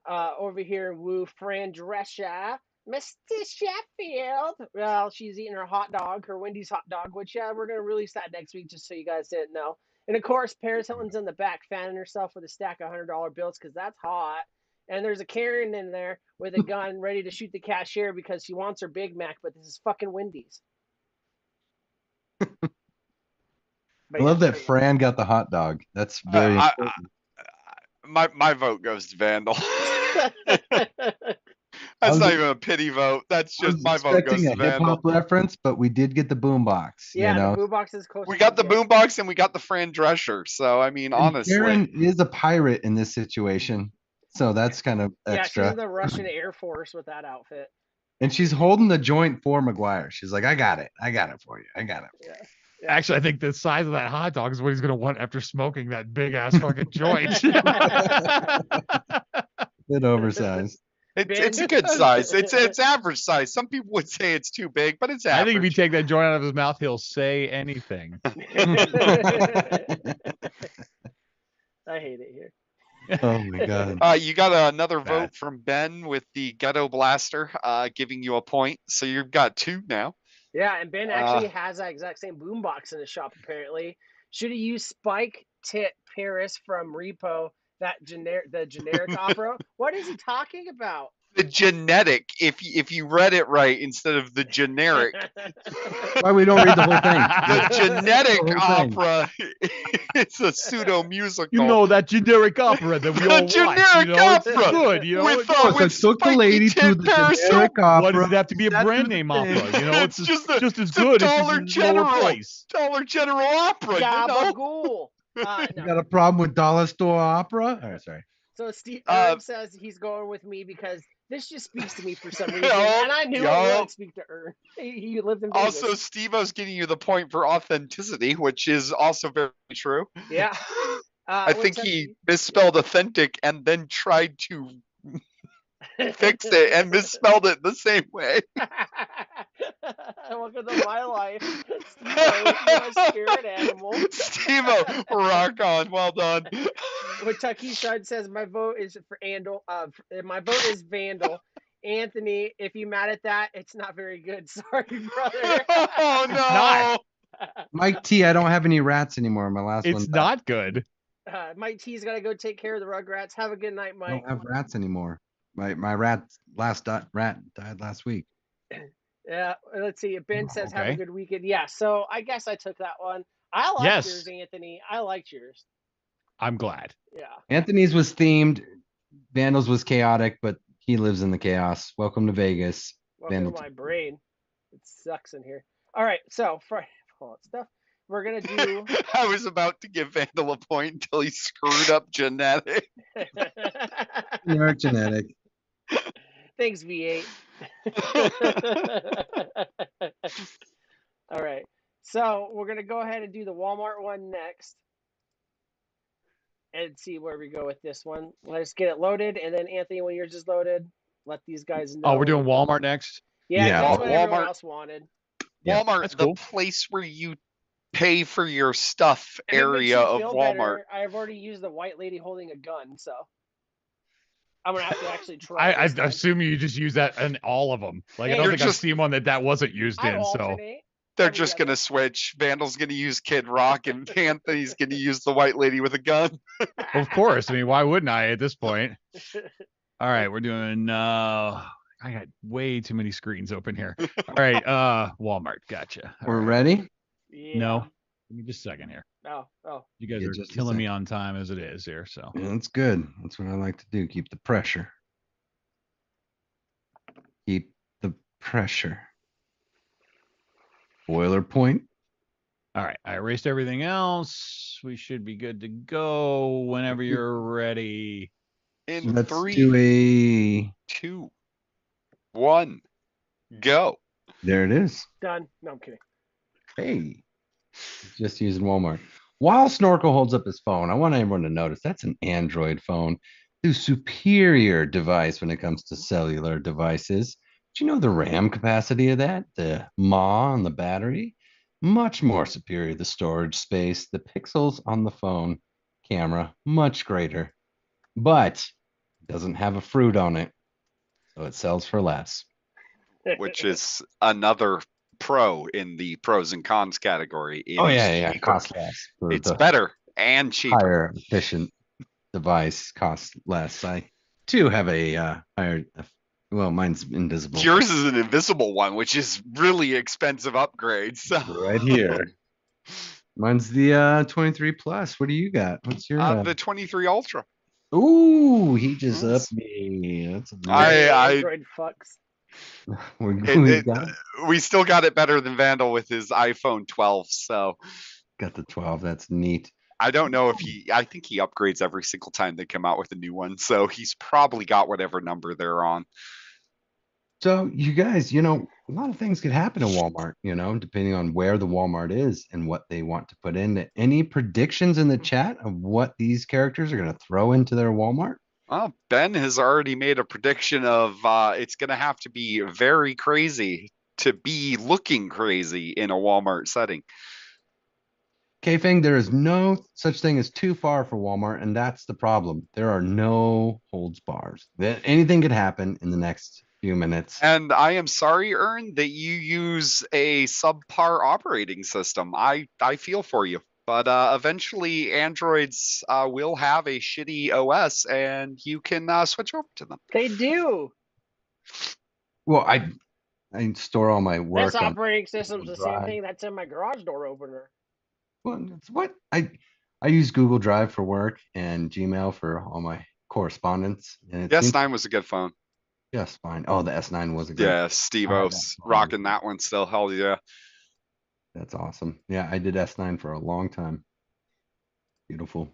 over here woo Fran Drescher, Mr. Sheffield. Well, she's eating her hot dog, her Wendy's hot dog, which we're gonna release that next week, just so you guys didn't know. And of course, Paris Hilton's in the back fanning herself with a stack of $100 bills because that's hot. And there's a Karen in there with a gun ready to shoot the cashier because she wants her Big Mac, but this is fucking Wendy's. I love that Fran got the hot dog. That's very important. My vote goes to Vandal. That's not even a pity vote. That's just my vote goes to a hip hop Vandal. reference, but we did get the boombox. Yeah, you know? the boombox is close. We got the boombox and we got the Fran Drescher. So I mean, honestly, Karen is a pirate in this situation, so that's kind of extra. Yeah, she's in the Russian Air Force with that outfit. And she's holding the joint for McGuire. She's like, I got it for you. I got it. Yeah. Actually, I think the size of that hot dog is what he's going to want after smoking that big ass fucking joint. Bit oversized. It's a good size. It's average size. Some people would say it's too big, but it's average. I think if you take that joint out of his mouth, he'll say anything. I hate it here. Oh my god. You got another vote from Ben with the Ghetto Blaster, giving you a point. So you've got 2 now. Yeah, and Ben actually has that exact same boombox in his shop, apparently. Should have used Spike Tit Paris from Repo, the generic opera. What is he talking about? The genetic, if you read it right instead of the generic. Why we don't read the whole thing? The genetic opera. It's a pseudo musical. You know that generic opera that we all watch. Generic opera. It's good. You know, With took the lady to the generic opera. Why does it have to be a brand name opera? You know, it's just as good. Dollar It's just a lower price. Dollar General opera. Gabagool. You got a problem with Dollar Store opera? All right, sorry. So Steve says he's going with me because this just speaks to me for some reason, and I knew it would speak to Ern. He lived in Vegas. Also, Steve-O's getting you the point for authenticity, which is also very true. Yeah. I think he misspelled authentic and then tried to fix it and misspelled it the same way. Welcome to my life. Steve-O, my spirit animal. Steve-O, rock on. Well done. Kentucky Side says my vote is for Andal. My vote is Vandal. Anthony, if you're mad at that, it's not very good. Sorry, brother. Oh no. Mike T, I don't have any rats anymore. My last one. It's not good. Mike T's got to go take care of the Rugrats. Have a good night, Mike. I don't have rats anymore. My rat died last week. Yeah, let's see. Ben says have a good weekend. Yeah, so I guess I took that one. I liked yours, Anthony. I liked yours. I'm glad. Yeah. Anthony's was themed. Vandal's was chaotic, but he lives in the chaos. Welcome to Vegas. Welcome to my brain. It sucks in here. All right, so for all that stuff, we're gonna do. I was about to give Vandal a point until he screwed up genetic. You're genetic. Thanks, V8. All right, so we're gonna go ahead and do the Walmart one next, and see where we go with this one. Let's get it loaded, and then Anthony, when yours is loaded, let these guys know. Oh, we're doing Walmart next. Yeah, that's what everyone Walmart else wanted. Walmart, that's the cool. place where you pay for your stuff And it makes area you of feel Walmart. better. I've already used the white lady holding a gun, so I'm gonna have to actually try. I assume you just use that in all of them. Like, I don't think I've seen one that wasn't used in. So They're just going to switch. Vandal's going to use Kid Rock and Anthony's going to use the white lady with a gun. Of course. I mean, why wouldn't I at this point? All right, we're doing I got way too many screens open here. All right, Walmart, gotcha. We're ready? Yeah. No. Give me just a second here. Oh. You guys are just a killing me second. on time as it is here, so. Yeah, that's good. That's what I like to do. Keep the pressure. Keep the pressure. Boiler point. All right, I erased everything else. We should be good to go whenever you're ready. In Let's 3, do a 2, 1, go. There it is. Done. No, I'm kidding. Hey. Just using Walmart. While Snorkel holds up his phone, I want everyone to notice that's an Android phone. The superior device when it comes to cellular devices. Do you know the RAM capacity of that? The mAh on the battery? Much more superior. The storage space, the pixels on the phone camera, much greater. But it doesn't have a fruit on it. So it sells for less. Which is another pro in the pros and cons category. It Oh, is yeah. cheaper. Cost less. It's better. and cheaper. higher efficient device costs less. I too have a higher. Well, mine's invisible. Yours is an invisible one, which is really expensive upgrade. So Right here. Mine's the 23 plus. What do you got? What's your? the 23 Ultra. Ooh, he just Yes. upped me. That's I Android fucks. we still got it better than Vandal with his iPhone 12. So got the 12. That's neat. I don't know if I think he upgrades every single time they come out with a new one. So he's probably got whatever number they're on. So you guys, a lot of things could happen in Walmart, depending on where the Walmart is and what they want to put in. Any predictions in the chat of what these characters are going to throw into their Walmart? Well, Ben has already made a prediction of it's going to have to be very crazy to be looking crazy in a Walmart setting. K-Fing, there is no such thing as too far for Walmart, and that's the problem. There are no holds bars. Anything could happen in the next few minutes. And I am sorry, Ern, that you use a subpar operating system. I feel for you. But eventually, Androids will have a shitty OS, and you can switch over to them. They do. Well, I store all my work. This operating system's the same Drive. thing that's in my garage door opener. Well, it's what I use Google Drive for work and Gmail for all my correspondence. And the S9 was a good phone. Just fine. Oh, the S9 was a good. Yeah, Steve-O's rocking that one still. Hell yeah. That's awesome. Yeah, I did S9 for a long time. Beautiful.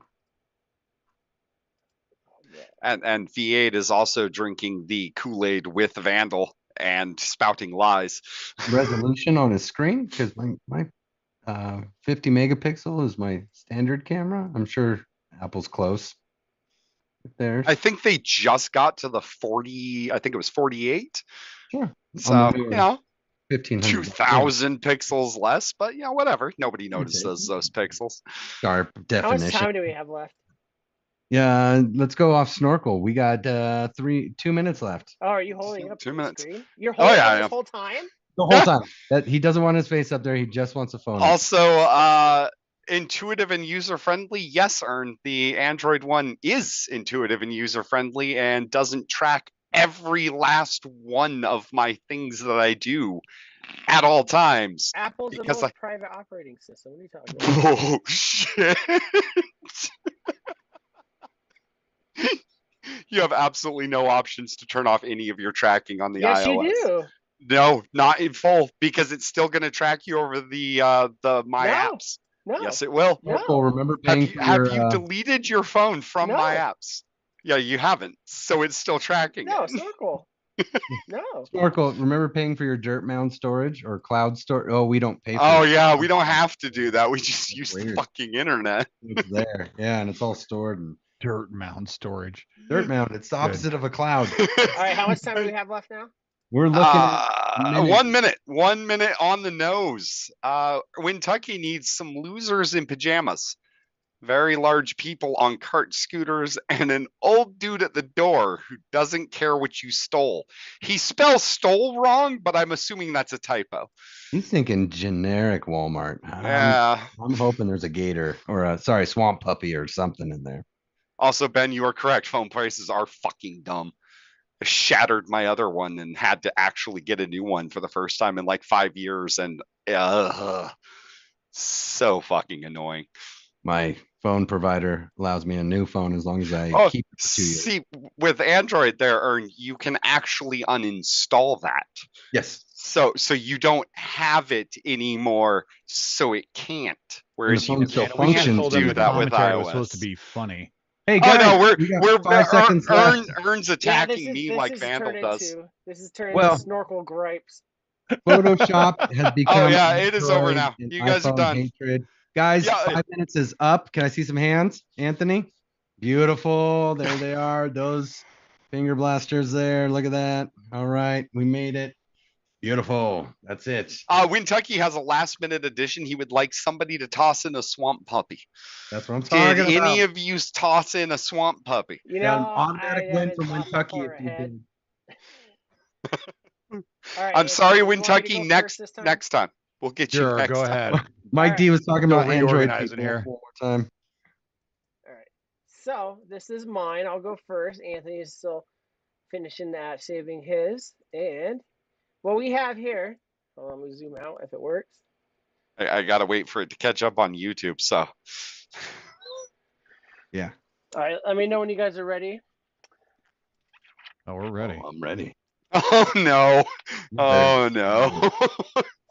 And V8 is also drinking the Kool-Aid with Vandal and spouting lies. Resolution on his screen, because my 50 megapixel is my standard camera. I'm sure Apple's close. There's. I think they just got to the 40. I think it was 48. Sure. So 1500. 2,000 pixels less, but whatever. Nobody notices those pixels. Sharp definition. How much time do we have left? Yeah, let's go off snorkel. We got 2 minutes left. Oh, are you holding up 2 the minutes. screen? You're holding up this whole time? The whole time. That he doesn't want his face up there. He just wants a phone. Also, intuitive and user-friendly. Yes, Ern, the Android one is intuitive and user-friendly and doesn't track every last one of my things that I do at all times. Apple's the most private operating system. What are you talking about? Oh, shit. You have absolutely no options to turn off any of your tracking on the iOS. Yes, you do. No, not in full, because it's still going to track you over the My Apps. No. Yes, it will. No. Remember paying have you deleted your phone from My Apps? Yeah, you haven't. So it's still tracking. No, Snorkel. No. Snorkel, remember paying for your dirt mound storage or cloud storage? Oh, we don't pay for Oh, it. yeah, we don't have to do that. We just That's use weird. the fucking internet. It's there. Yeah, and it's all stored in dirt mound storage. Dirt mound. It's the opposite of a cloud. All right, how much time do we have left now? We're looking at 1 minute. 1 minute on the nose. Kentucky needs some losers in pajamas. Very large people on cart scooters and an old dude at the door who doesn't care what you stole. He spells stole wrong, but I'm assuming that's a typo. He's thinking generic Walmart. Yeah. I'm hoping there's a gator or a swamp puppy or something in there. Also, Ben, you are correct. Phone prices are fucking dumb. I shattered my other one and had to actually get a new one for the first time in like 5 years, and so fucking annoying. My phone provider allows me a new phone as long as I keep it for 2 years. See, with Android there, Ern, you can actually uninstall that. Yes. So you don't have it anymore, so it can't. Whereas you can't do that with iOS. Was supposed to be funny. Hey guys, we're 5 seconds left. Ern's attacking me like Vandal does. This is turning into snorkel gripes. Photoshop has become. Oh yeah, it is over now. You guys are done. Hatred. Guys, 5 minutes is up. Can I see some hands, Anthony? Beautiful. There they are. Those finger blasters there. Look at that. All right, we made it. Beautiful. That's it. Kentucky has a last-minute addition. He would like somebody to toss in a swamp puppy. That's what I'm talking about. Did any of you toss in a swamp puppy? You know, an automatic win from Kentucky if you did. Right, I'm sorry, Kentucky. Next time, we'll get you. Next Go time. ahead. Mike D was talking about Android in here. one more time. so this is mine. I'll go first. Anthony is still finishing that, saving his. And what we have here, hold on, let me zoom out if it works. I gotta wait for it to catch up on YouTube. So, Yeah. All right, let me know when you guys are ready. Oh, we're ready. I'm ready. oh no, oh no.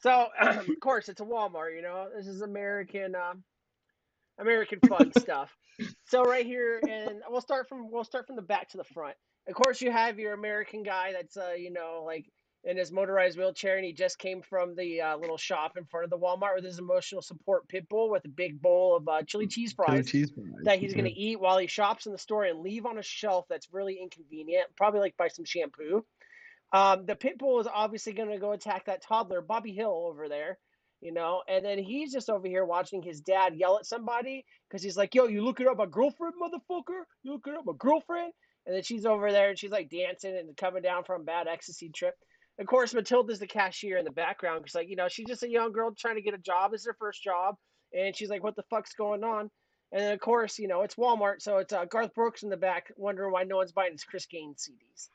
So, of course, it's a Walmart. This is American fun stuff. So right here, and we'll start from the back to the front. Of course, you have your American guy that's like in his motorized wheelchair, and he just came from the little shop in front of the Walmart with his emotional support pit bull with a big bowl of chili cheese fries that he's going to eat while he shops in the store and leave on a shelf. That's really inconvenient. Probably like buy some shampoo. The pit bull is obviously going to go attack that toddler, Bobby Hill, over there, and then he's just over here watching his dad yell at somebody because he's like, yo, you looking up my girlfriend, motherfucker? You looking up my girlfriend? And then she's over there and she's like dancing and coming down from a bad ecstasy trip. Of course, Matilda's the cashier in the background because, she's just a young girl trying to get a job. It's her first job. And she's like, what the fuck's going on? And then, of course, it's Walmart. So it's Garth Brooks in the back wondering why no one's buying his Chris Gaines CDs.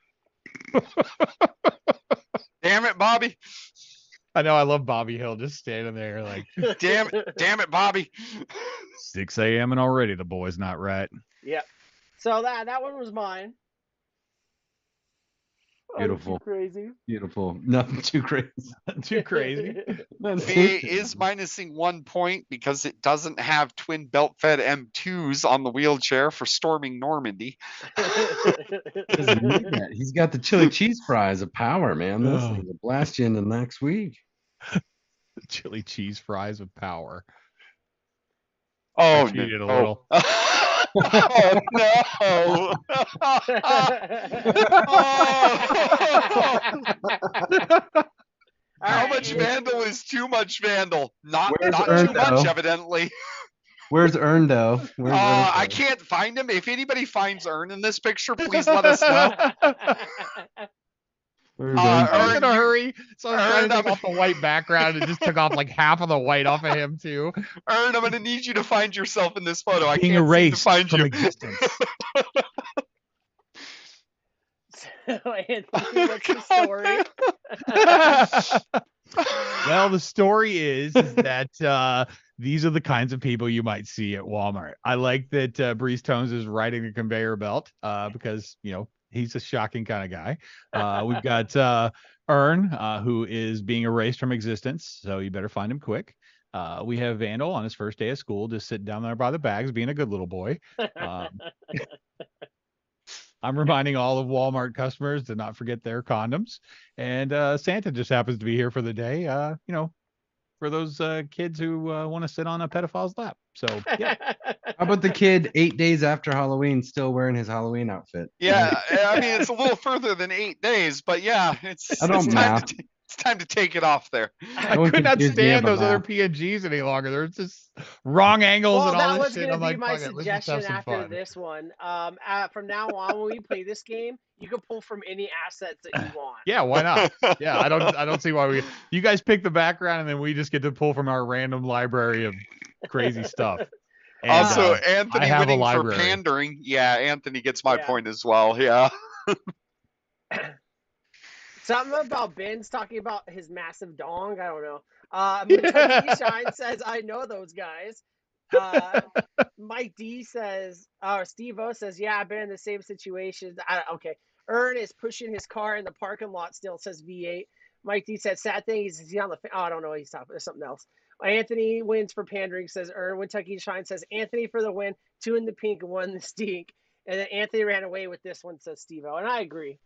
Damn it, Bobby. I know. I love Bobby Hill just standing there like, Damn it, Bobby. 6 a.m. and already the boy's not right. Yeah. So that one was mine. Beautiful. Too crazy. Beautiful. Nothing too crazy. Too crazy. It is minusing 1 point because it doesn't have twin belt-fed M2s on the wheelchair for storming Normandy. Doesn't need that. He's got the chili cheese fries of power, man. Those things will blast you into next week. Chili cheese fries of power. Oh, I cheated a little. Oh no! How much Vandal is too much Vandal? Not too much, evidently. Where's Erndo? I can't find him. If anybody finds Ern in this picture, please let us know. I was in a hurry, so I was trying to take off the white background and just took off like half of the white off of him too. Ern, I'm gonna need you to find yourself in this photo. I Being can't erased seem to find from you. existence. So, Anthony, what's the story? Well, the story is that these are the kinds of people you might see at Walmart. I like that Breeze Tones is riding the conveyor belt because, he's a shocking kind of guy. We've got Ern, who is being erased from existence, so you better find him quick. We have Vandal on his first day of school, just sitting down there by the bags, being a good little boy. I'm reminding all of Walmart customers to not forget their condoms. And Santa just happens to be here for the day, for those kids who want to sit on a pedophile's lap. So, yeah. How about the kid 8 days after Halloween still wearing his Halloween outfit? Yeah, I mean, it's a little further than 8 days, but yeah, it's time to take it off there. I could not stand those other PNGs any longer. They're just wrong angles and all this shit. That was going to be my suggestion after this one. From now on, when we play this game, you can pull from any assets that you want. Yeah, why not? Yeah, I don't see why you guys pick the background and then we just get to pull from our random library of crazy stuff. And, also, Anthony winning for pandering. Yeah, Anthony gets my point as well. Yeah. Something about Ben's talking about his massive dong. I don't know. Kentucky Shine says, I know those guys. Mike D says, Steve O says, yeah, I've been in the same situation. Okay. Ern is pushing his car in the parking lot still, says V8. Mike D said, sad thing is he on the, I don't know what he's talking about. There's something else. Anthony wins for pandering, says Ern. Kentucky Shine says, Anthony for the win, 2 in the pink, 1 in the stink. And then Anthony ran away with this one, says Steve O. And I agree.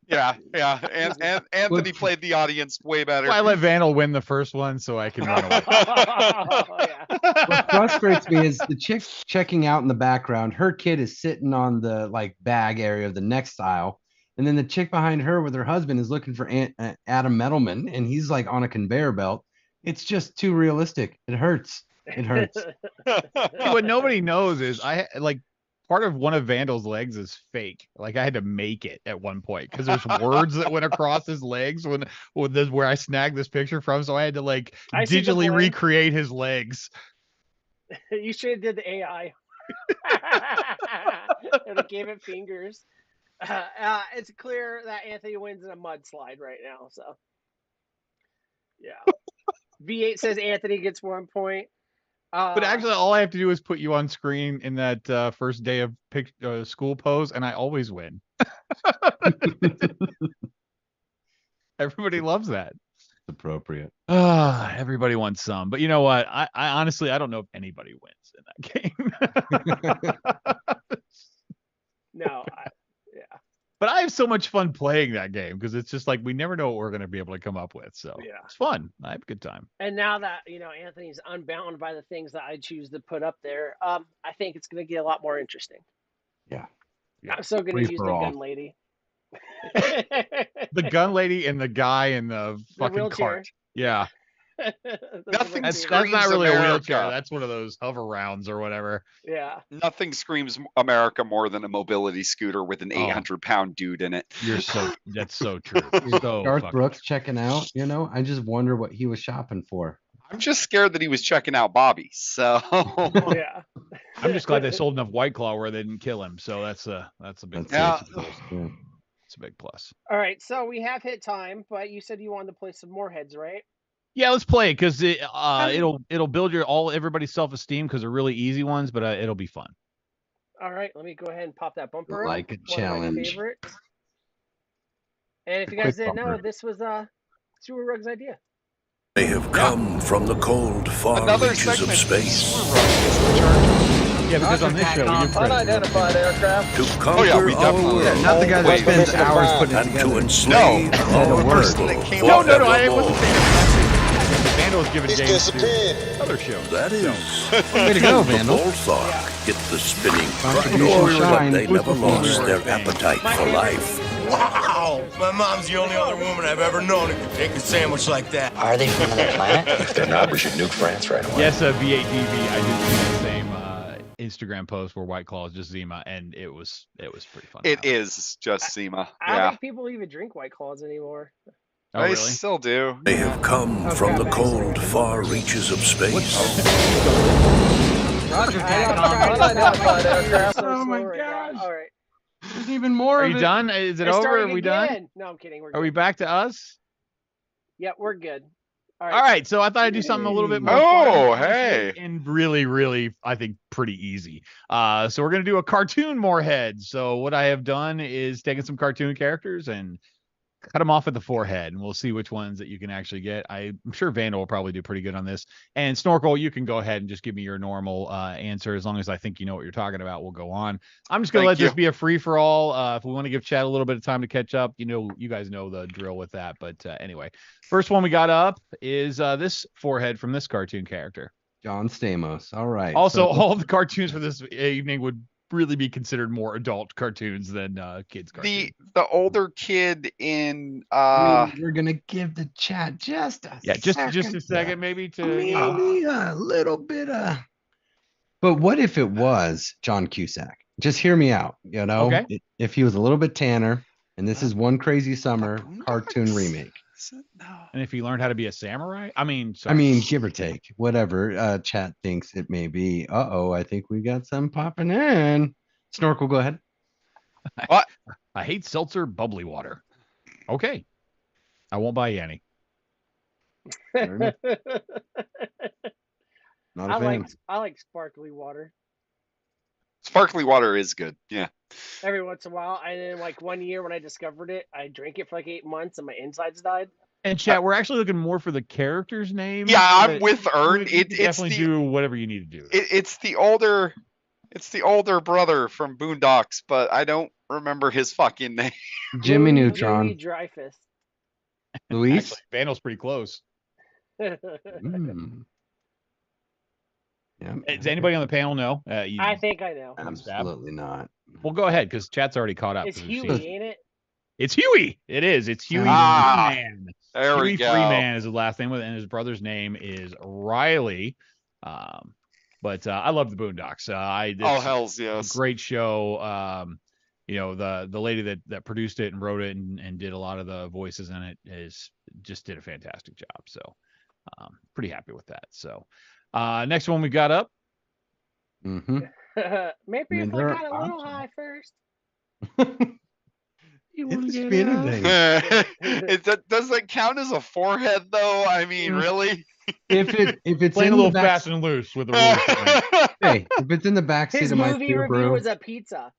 Yeah. And Anthony played the audience way better. I let Vandal win the first one so I can run away. What frustrates me is the chick checking out in the background. Her kid is sitting on the bag area of the next aisle. And then the chick behind her with her husband is looking for Adam Metalman, and he's on a conveyor belt. It's just too realistic. It hurts. It hurts. What nobody knows is part of one of Vandal's legs is fake. I had to make it at one point because there's words that went across his legs where I snagged this picture from. So I had to digitally recreate his legs. You should have did the AI. And they gave it fingers. It's clear that Anthony wins in a mudslide right now. So, yeah. V8 says Anthony gets 1 point. But actually, all I have to do is put you on screen in that first day of school pose, and I always win. Everybody loves that. It's appropriate. Everybody wants some. But you know what? I honestly, I don't know if anybody wins in that game. No, yeah. But I have so much fun playing that game because it's just like we never know what we're going to be able to come up with. So Yeah. it's fun. I have a good time. And now that, Anthony's unbound by the things that I choose to put up there, I think it's going to get a lot more interesting. Yeah. I'm still going to use the gun lady. The gun lady and the guy in the fucking wheelchair. cart. Yeah. Nothing That's screams not really America. a wheelchair. That's one of those hover rounds or whatever. Yeah. Nothing screams America more than a mobility scooter with an 800-pound dude in it. That's so true. So Garth fucking Brooks checking out, I just wonder what he was shopping for. I'm just scared that he was checking out Bobby. So Yeah. I'm just glad they sold enough White Claw where they didn't kill him. So that's a big That's plus. yeah. It's a big plus. All right. So we have hit time, but you said you wanted to play some more heads, right? Yeah, let's play it because it'll build everybody's self-esteem because they're really easy ones, but it'll be fun. All right, let me go ahead and pop that bumper. Like a One of my challenge. favorites. And if you guys didn't know, this was Sewer Rug's idea. They have come from the cold, far another reaches of segment. space Yeah, because on this show we give credit. Unidentified aircraft. to conquer yeah, we our definitely- world Not the guy that spends hours putting it and to together. enslave No, our the person people that came No, up I wasn't forevermore. saying it. Vandal was giving He's games to disappeared. other shows. That is, Way to go, Vandal. the Volthark hit the spinning Contribution crutch, but shine. they never lost their Thing. appetite for life. Wow! My mom's the only other woman I've ever known who can make a sandwich like that. Are they from another planet? If they're not, we should nuke France right away. Yes, V8DV. I did see the same Instagram post where White Claw is just Zima, and it was pretty fun. It is just Zima. I don't Yeah, think people even drink White Claws anymore. Oh, I really? still do. They have come from the cold, far reaches of space. Roger, Unidentified aircraft. Oh my gosh. All right. There's even more Are of you it. done? Is it It's over? Are starting we done? again. No, I'm kidding. We're good. Are we back to us? Yeah, we're good. All All right, so I thought I'd do something a little bit more Oh, fun hey. and really, really, I think pretty easy. So we're gonna do a cartoon more head. So what I have done is taken some cartoon characters and cut them off at the forehead, and we'll see which ones that you can actually get. I'm sure Vandal will probably do pretty good on this. And Snorkel, you can go ahead and just give me your normal answer. As long as I think you know what you're talking about, we'll go on. I'm just going to let this be a free-for-all. If we want to give chat a little bit of time to catch up, you guys know the drill with that. But anyway, first one we got up is this forehead from this cartoon character. John Stamos. All right. Also, So- all the cartoons for this evening would really be considered more adult cartoons than kids cartoons. The older kid in we're gonna give the chat just a just second. a second maybe to Maybe a little bit of. But what if it was John Cusack? Just hear me out. Okay. If he was a little bit tanner, and this is One Crazy Summer cartoon remake. No. and if he learned how to be a samurai, I mean, give or take, whatever chat thinks it may be. I think we got some popping in. Snorkel, go ahead. What? I hate seltzer bubbly water. Okay, I won't buy you any. Fair enough. Not a fan. I like sparkly water. Sparkly water is good. Yeah. Every once in a while, and then like 1 year when I discovered it, I drank it for like 8 months, and my insides died. And chat, we're actually looking more for the character's name. Yeah, I'm but with Ern. you can It's definitely the do whatever you need to do. it's the older brother from Boondocks, but I don't remember his fucking name. Jimmy Louis Neutron. Dreyfus. Luis. Actually, Vandal's pretty close. Mm. Yeah, Does anybody on the panel know? I think I know. absolutely not. Well, go ahead because chat's already caught up. It's 'cause we've Huey, seen it. ain't it? It's Huey. It is. It's Huey Ah, Freeman. There Huey we go. Freeman is his last name, and his brother's name is Riley. But I love the Boondocks. Oh, hells yes. Great show. The lady that produced it and wrote it and did a lot of the voices in it just did a fantastic job. So pretty happy with that. So next one we got up. Mm-hmm. Maybe I mean, if I there got a are little options. high first. You It want to just get be out? anything. Does that count as a forehead though? I mean, really? If it's Playing in a the little back, fast and loose with the rules tonight. hey, if it's in the back seat His of my movie review Subaru, was a pizza.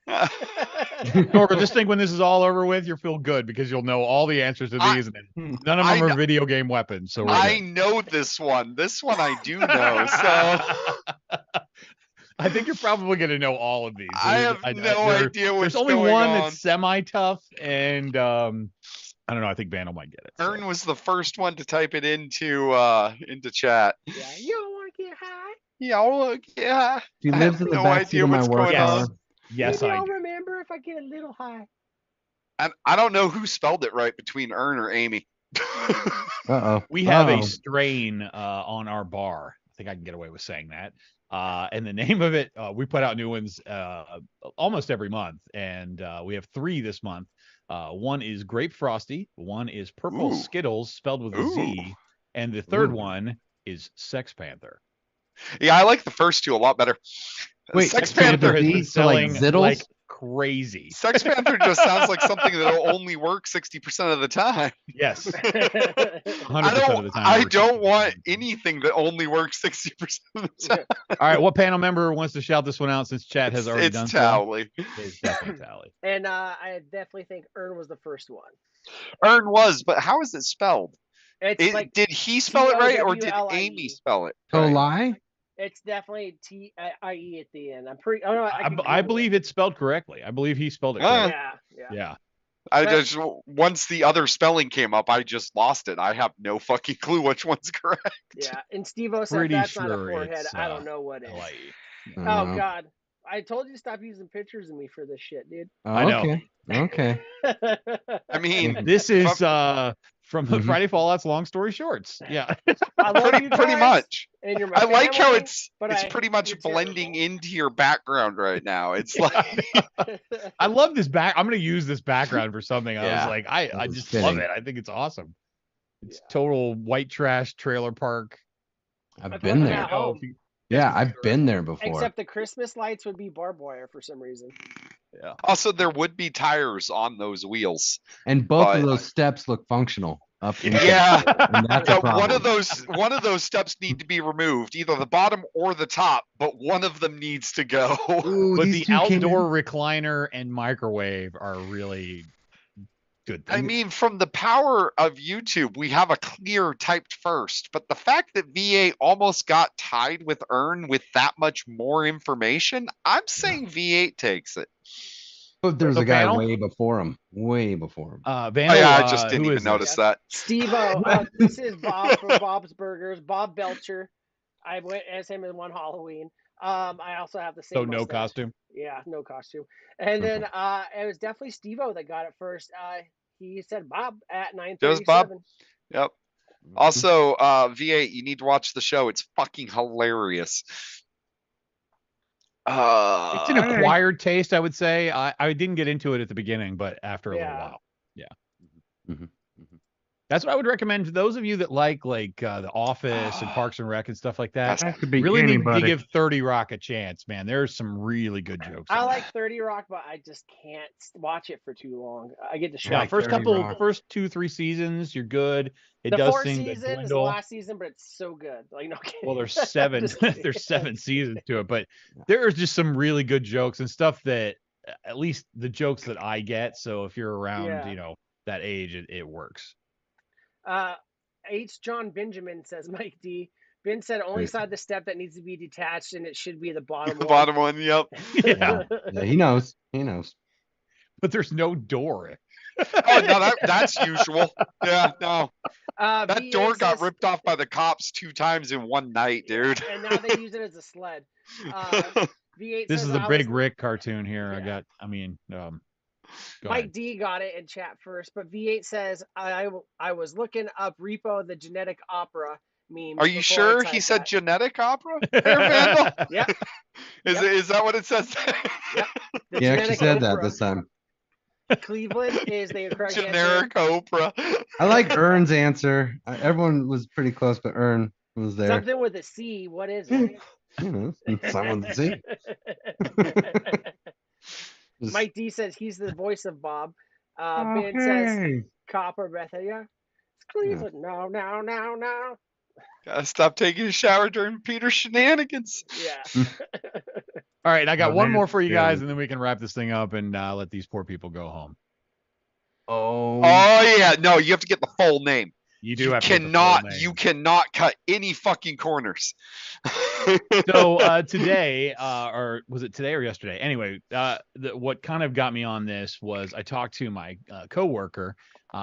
Norco, just think when this is all over with, you'll feel good because you'll know all the answers to these, and none of them are video game weapons. So I know this one. This one I do know. So I think you're probably going to know all of these. I have no idea what's There's only going one on. that's semi-tough, and I don't know. I think Vandal might get it. So. Ern was the first one to type it into chat. Yeah, you don't want to get high. Yeah. he I lives have in the no back seat idea of my what's work going car. on. Yes, Maybe I I'll do. remember if I get a little high. And I don't know who spelled it right between Ern or Amy. Uh-oh. We have a Uh-oh. strain on our bar. I think I can get away with saying that. And the name of it, we put out new ones almost every month, and we have 3 this month. One is Grape Frosty, one is Purple Ooh. Skittles, spelled with a Ooh. Z, and the third Ooh. one is Sex Panther. Yeah, I like the first two a lot better. Wait, Sex Sex Panther Panther. has Z, been so like selling Zittles? like crazy. Sex Panther just sounds like something that'll only work 60% of the time. Yes, 100% I of the time. I it works don't 60% want of the time. anything that only works 60% of the time. All right, what panel member wants to shout this one out since chat has already done It's so? Towley. It's definitely Tally. And I definitely think Ern was the first one. Ern was, but how is it spelled? It's like Did he spell it right, or did Towlie. Amy spell it right? Tolai? it's definitely T-I-E at the end. I'm pretty. Oh no, I believe it's spelled correctly. I believe he spelled it Ah. correctly. Yeah. I But- just once the other spelling came up, I just lost it. I have no fucking clue which one's correct. Yeah. And Steve-O said Pretty that's not a sure forehead. it's, I don't know what is. Hawaii. Oh God. I told you to stop using pictures of me for this shit, dude. I know. Okay. I mean, This is from the Mhm. Friday Fallouts long story shorts. Yeah. I love you pretty guys, much. And you're my I like how family, it's but it's I pretty hate much you blending terrible. into your background right now. It's like I love this I'm gonna use this background for something. I was Yeah. like, I That was just love fitting. it. I think it's awesome. It's total white trash trailer park. I've been I'm there. at home. Yeah, I've been there before. Except the Christmas lights would be barbed wire for some reason. also there would be tires on those wheels. And both but- of those steps look functional. Up into Yeah. and that's a Yeah, problem. one of those steps need to be removed, either the bottom or the top, but one of them needs to go. Ooh, But these the two came outdoor in- recliner and microwave are really good I things. mean, from the power of YouTube, we have a clear typed first, but the fact that V8 almost got tied with Ern with that much more information, I'm saying V8 takes it. But there's The a guy panel? way before him. Way before him. Vandal, Oh yeah, I just who didn't even is notice this? that. Steve-O, this is Bob from Bob's Burgers. Bob Belcher. I went as him in one Halloween. I also have the same. So no mustache. costume. Yeah, no costume. And then it was definitely Steve-O that got it first. He said Bob at 9:37. Just Bob? Yep. Also, V8, you need to watch the show. It's fucking hilarious. It's an acquired taste, I would say. I didn't get into it at the beginning, but after a little Yeah. while. Yeah. Mhm. That's what I would recommend to those of you that like The Office and Parks and Rec and stuff like that. That could be Really need anybody. to give 30 Rock a chance, man. There's some really good jokes. I in like that. 30 Rock, but I just can't watch it for too long. I get Yeah, distracted. first 30 couple, Rock. first 2-3 seasons, you're good. It The does fourth seem to season is the dwindle. last season, but it's so good. Like no kidding. Well, there's 7. Just kidding. There's 7 seasons to it, but there's just some really good jokes and stuff that, at least the jokes that I get. So if you're around, Yeah. that age, it works. H. John Benjamin says, Mike D. Ben said only Great. side the step that needs to be detached, and it should be the bottom The one. bottom one, yep. Yeah, Yeah, he knows. He knows. but there's no door. Oh no, that's usual. Yeah, no. That VA door got says- ripped off by the cops 2 times in one night, dude. And now they use it as a sled. V8 This says is a I Big was- Rick cartoon here. Yeah. Go Mike ahead. D got it in chat first, but V8 says I was looking up Repo the genetic opera meme. Are you sure he said genetic opera? There, Vandal? Yep. Is that what it says? The He actually genetic said that Oprah. this time. Cleveland is the correct answer. Generic Oprah. I like Ern's answer. Everyone was pretty close, but Ern was there. Something with a C. What is it? Someone to see. Mike D says he's the voice of Bob. Ben says Copper Bethia. Cleveland, no. Gotta stop taking a shower during Peter's shenanigans. Yeah. All right, I got one more for you guys, and then we can wrap this thing up and let these poor people go home. Oh yeah, no, you have to get the full name. You do You have to get the full cannot. name. You cannot cut any fucking corners. So today, or was it today or yesterday? Anyway, what kind of got me on this was I talked to my coworker,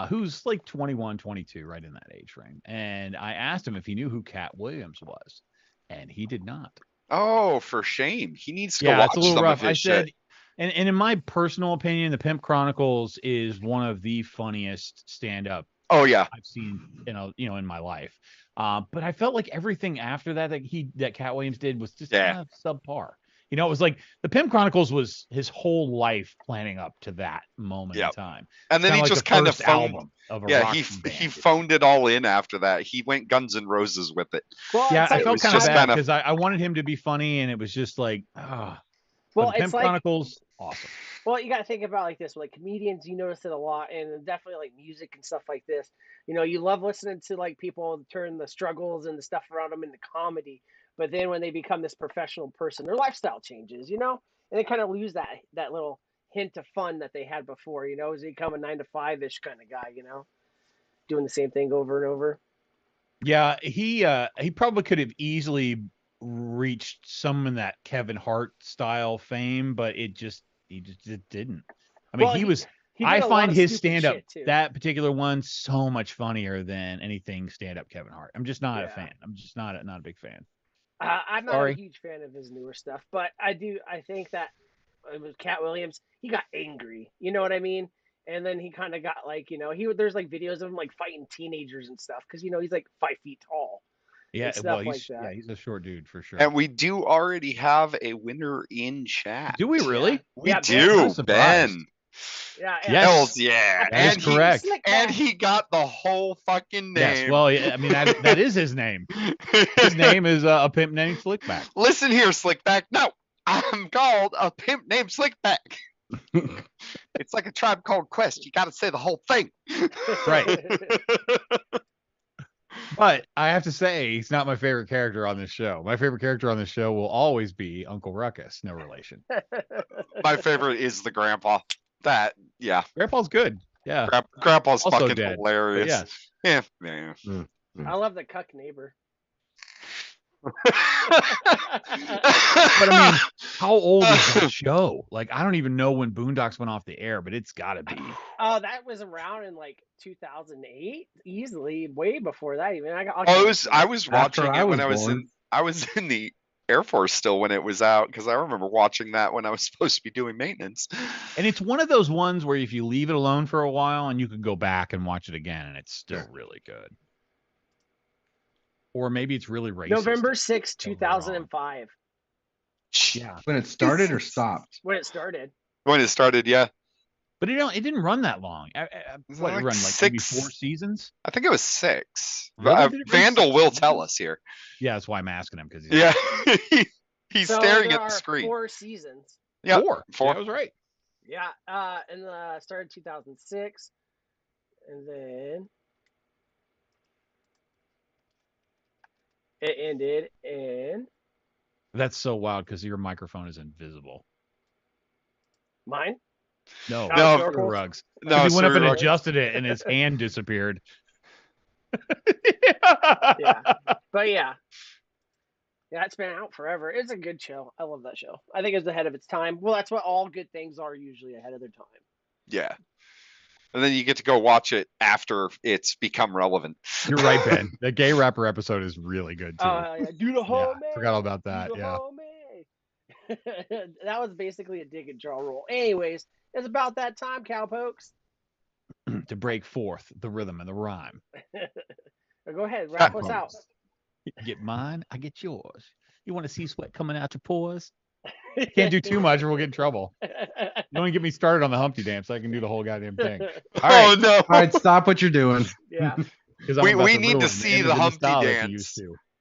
who's like 21, 22, right in that age frame, and I asked him if he knew who Cat Williams was, and he did not. Oh, for shame. He needs to go Yeah, watch it's a little some rough. of his I said, shit. and in my personal opinion, the Pimp Chronicles is one of the funniest stand-up Oh yeah. I've seen, in my life. But I felt like everything after that Cat Williams did was just kind of subpar. It was like the Pimp Chronicles was his whole life planning up to that moment in time. And then he like just the kind of first phoned. album of a Yeah, rock he band. phoned it all in after that. He went Guns N' Roses with it. Well, Yeah, it's I like, felt was kind of just bad kinda- because I wanted him to be funny, and it was just like, well, the it's Pimp like, Chronicles, awesome. well, you got to think about it like this. Like comedians, you notice it a lot, and definitely like music and stuff like this. You love listening to like people turn the struggles and the stuff around them into comedy. But then when they become this professional person, their lifestyle changes, and they kind of lose that little hint of fun that they had before, as they become a 9 to 5 ish kind of guy, doing the same thing over and over. Yeah, he probably could have easily reached some in that Kevin Hart style fame, but he just didn't. I mean, Well, I did a lot find of his stupid stand-up, shit, too. that particular one, so much funnier than anything stand-up Kevin Hart. I'm just not a fan. I'm just not a big fan. I'm not Sorry. a huge fan of his newer stuff, but I think that with Cat Williams, he got angry. You know what I mean? And then he kind of got like, there's like videos of him like fighting teenagers and stuff because he's like 5 feet tall. Yeah, and stuff well, he's like that. he's a short dude for sure. And we do already have a winner in chat. Do we really? We Yeah, do, surprised. Ben. Yeah. Yes. Hells yeah. That is correct. And he got the whole fucking name. Yes, well, I mean, that is his name. His name is a pimp named Slickback. Listen here, Slickback. No, I'm called a pimp named Slickback. It's like a Tribe Called Quest. You got to say the whole thing. Right. But I have to say, he's not my favorite character on this show. My favorite character on this show will always be Uncle Ruckus. No relation. My favorite is the grandpa. Grandpa's good. Yeah. Grandpa's Also fucking dead, hilarious. Yeah. Yeah. I love the cuck neighbor. But I mean, how old is that show? Like, I don't even know when Boondocks went off the air, but it's got to be. Oh, that was around in like 2008, easily, way before that even. I was watching I it when was I was in the Air Force still when it was out because I remember watching that when I was supposed to be doing maintenance. And it's one of those ones where if you leave it alone for a while and you can go back and watch it again, and it's still really good. Or maybe it's really racist. November 6, 2005. Yeah. When it started or stopped? When it started. When it started, yeah. But it didn't run that long. What, it run like maybe 4 seasons? I think it was 6. Really? Did it run Vandal 6 will seasons? tell us here. Yeah, that's why I'm asking him because Yeah. He's So staring there at the are screen. 4 seasons. Yeah, 4. Four. That was right. Yeah. And started 2006. And then it ended in That's so wild because your microphone is invisible. mine. No, No, Screw Rugs. No, he went up and Screw adjusted it, and his hand disappeared. Yeah. But yeah. Yeah, it's been out forever. It's a good show. I love that show. I think it's ahead of its time. Well, that's what all good things are usually, ahead of their time. Yeah. And then you get to go watch it after it's become relevant. You're right, Ben. The gay rapper episode is really good too. Yeah. Do the Yeah, homie. forgot all about that. Do the Yeah. homie. That was basically a dig and draw roll. Anyways, it's about that time, cowpokes. To break forth the rhythm and the rhyme. Go ahead, wrap us out. You get mine, I get yours. You want to see sweat coming out your pores? Can't do too much or we'll get in trouble. Don't even get me started on the Humpty Dance. So I can do the whole goddamn thing. All right. Oh no. All right, stop what you're doing. Yeah. We need to see the Humpty Dance.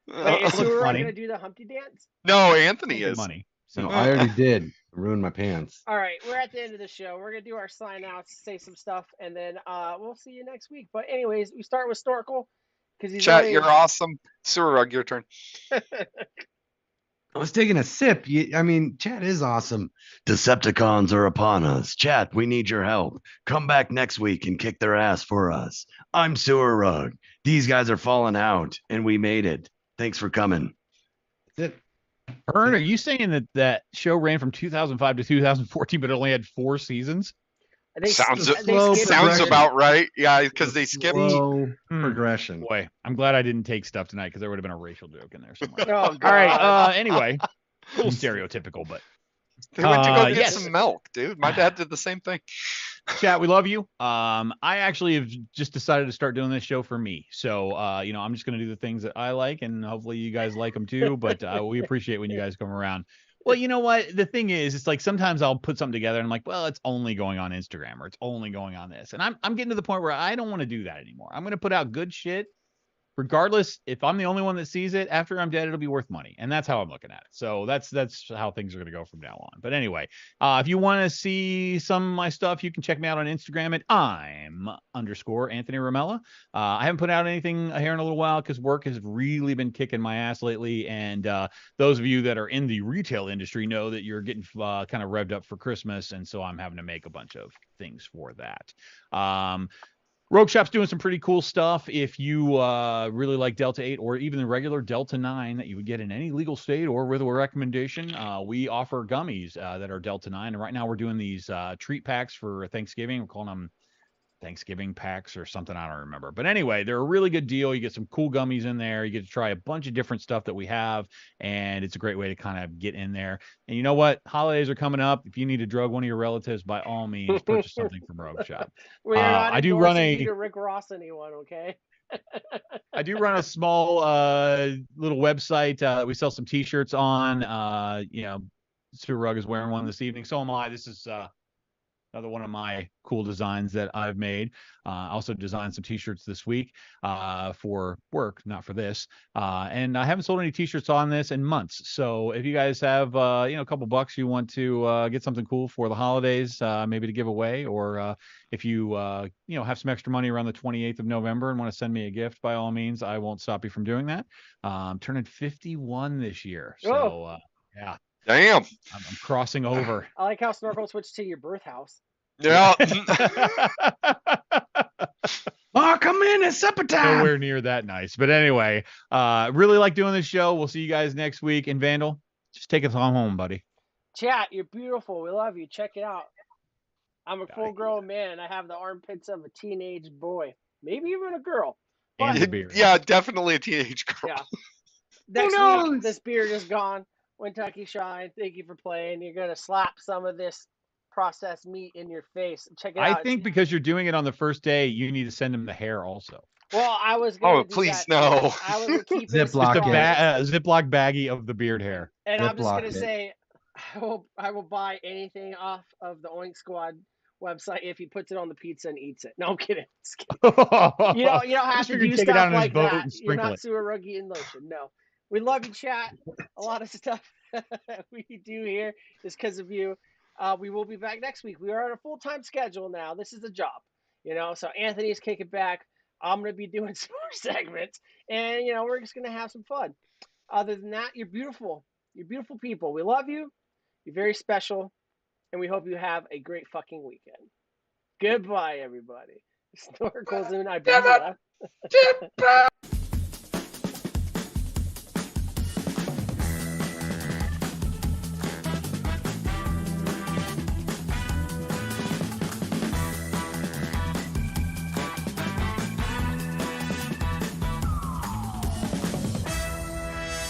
Wait, is That looks Sewer funny. going to do the Humpty dance? No, Anthony Good is. money. No, So I already did. I ruined my pants. All right, we're at the end of the show. We're going to do our sign outs, say some stuff, and then we'll see you next week. But anyways, we start with Snorkel because he's Chat, only... you're awesome. Sewer Rug, your turn. I was taking a sip. Chat is awesome. Decepticons are upon us. Chat, we need your help. Come back next week and kick their ass for us. I'm Sewer Rug. These guys are falling out, and we made it. Thanks for coming. That's it. Ern, are you saying that show ran from 2005 to 2014, but it only had 4 seasons? I think Sounds they skipped sounds it. about right. Yeah, because they skipped. Slow progression. Boy, I'm glad I didn't take stuff tonight because there would have been a racial joke in there somewhere. Oh, All right. God. Anyway, a little stereotypical, but They went to go get yes. some milk, dude. My dad did the same thing. Chat, we love you. I actually have just decided to start doing this show for me. So, I'm just going to do the things that I like, and hopefully you guys like them too. But we appreciate when you guys come around. Well, you know what? The thing is, it's like sometimes I'll put something together and I'm like, well, it's only going on Instagram or it's only going on this. And I'm getting to the point where I don't want to do that anymore. I'm going to put out good shit. Regardless, if I'm the only one that sees it, after I'm dead, it'll be worth money. And that's how I'm looking at it. So that's how things are going to go from now on. But anyway, if you want to see some of my stuff, you can check me out on Instagram at I'm_Anthony Ramella. I haven't put out anything here in a little while because work has really been kicking my ass lately. And those of you that are in the retail industry know that you're getting kind of revved up for Christmas. And so I'm having to make a bunch of things for that. Rogue Shop's doing some pretty cool stuff. If you really like Delta 8 or even the regular Delta 9 that you would get in any legal state or with a recommendation, we offer gummies that are Delta 9. And right now we're doing these treat packs for Thanksgiving. We're calling them Thanksgiving packs or something. I don't remember. But anyway, they're a really good deal. You get some cool gummies in there. You get to try a bunch of different stuff that we have. And it's a great way to kind of get in there. And you know what? Holidays are coming up. If you need to drug one of your relatives, by all means, purchase something from Rogue Shop. We're not I do run endorsing you to Rick Ross anyone, okay? I do run a small little website. We sell some T-shirts on. Stu Rugg is wearing one this evening. So am I. This is another one of my cool designs that I've made. I also designed some T-shirts this week for work, not for this. And I haven't sold any T-shirts on this in months. So if you guys have a couple bucks you want to get something cool for the holidays, maybe to give away, or if you have some extra money around the 28th of November and want to send me a gift, by all means, I won't stop you from doing that. I'm turning 51 this year. So yeah. Damn. I'm crossing over. I like how Snorkel switched to your birth house. Yeah. Oh, come in. It's supper time. Nowhere near that nice. But anyway, really like doing this show. We'll see you guys next week. And Vandal, just take us on home, buddy. Chat, you're beautiful. We love you. Check it out. I'm a full-grown man, and I have the armpits of a teenage boy. Maybe even a girl. And the beard. Yeah, definitely a teenage girl. Yeah. Next week, this beard is gone. Kentucky Shine, thank you for playing. You're going to slap some of this processed meat in your face. Check it out. I think because you're doing it on the first day, you need to send him the hair also. Well, I was going to do please, that. no. I was going to keep Ziploc Ziploc baggie of the beard hair. And I'm just going to Ziploc it. say, I will buy anything off of the Oink Squad website if he puts it on the pizza and eats it. No, I'm kidding. Just kidding. You don't have to do stuff like that. You're not Sewer Ruggy in lotion. No. We love you, chat. A lot of stuff we do here is because of you. We will be back next week. We are on a full-time schedule now. This is a job, so Anthony's kicking back. I'm going to be doing some more segments, and, we're just going to have some fun. Other than that, you're beautiful. You're beautiful people. We love you. You're very special, and we hope you have a great fucking weekend. Goodbye, everybody. Snorkels and I.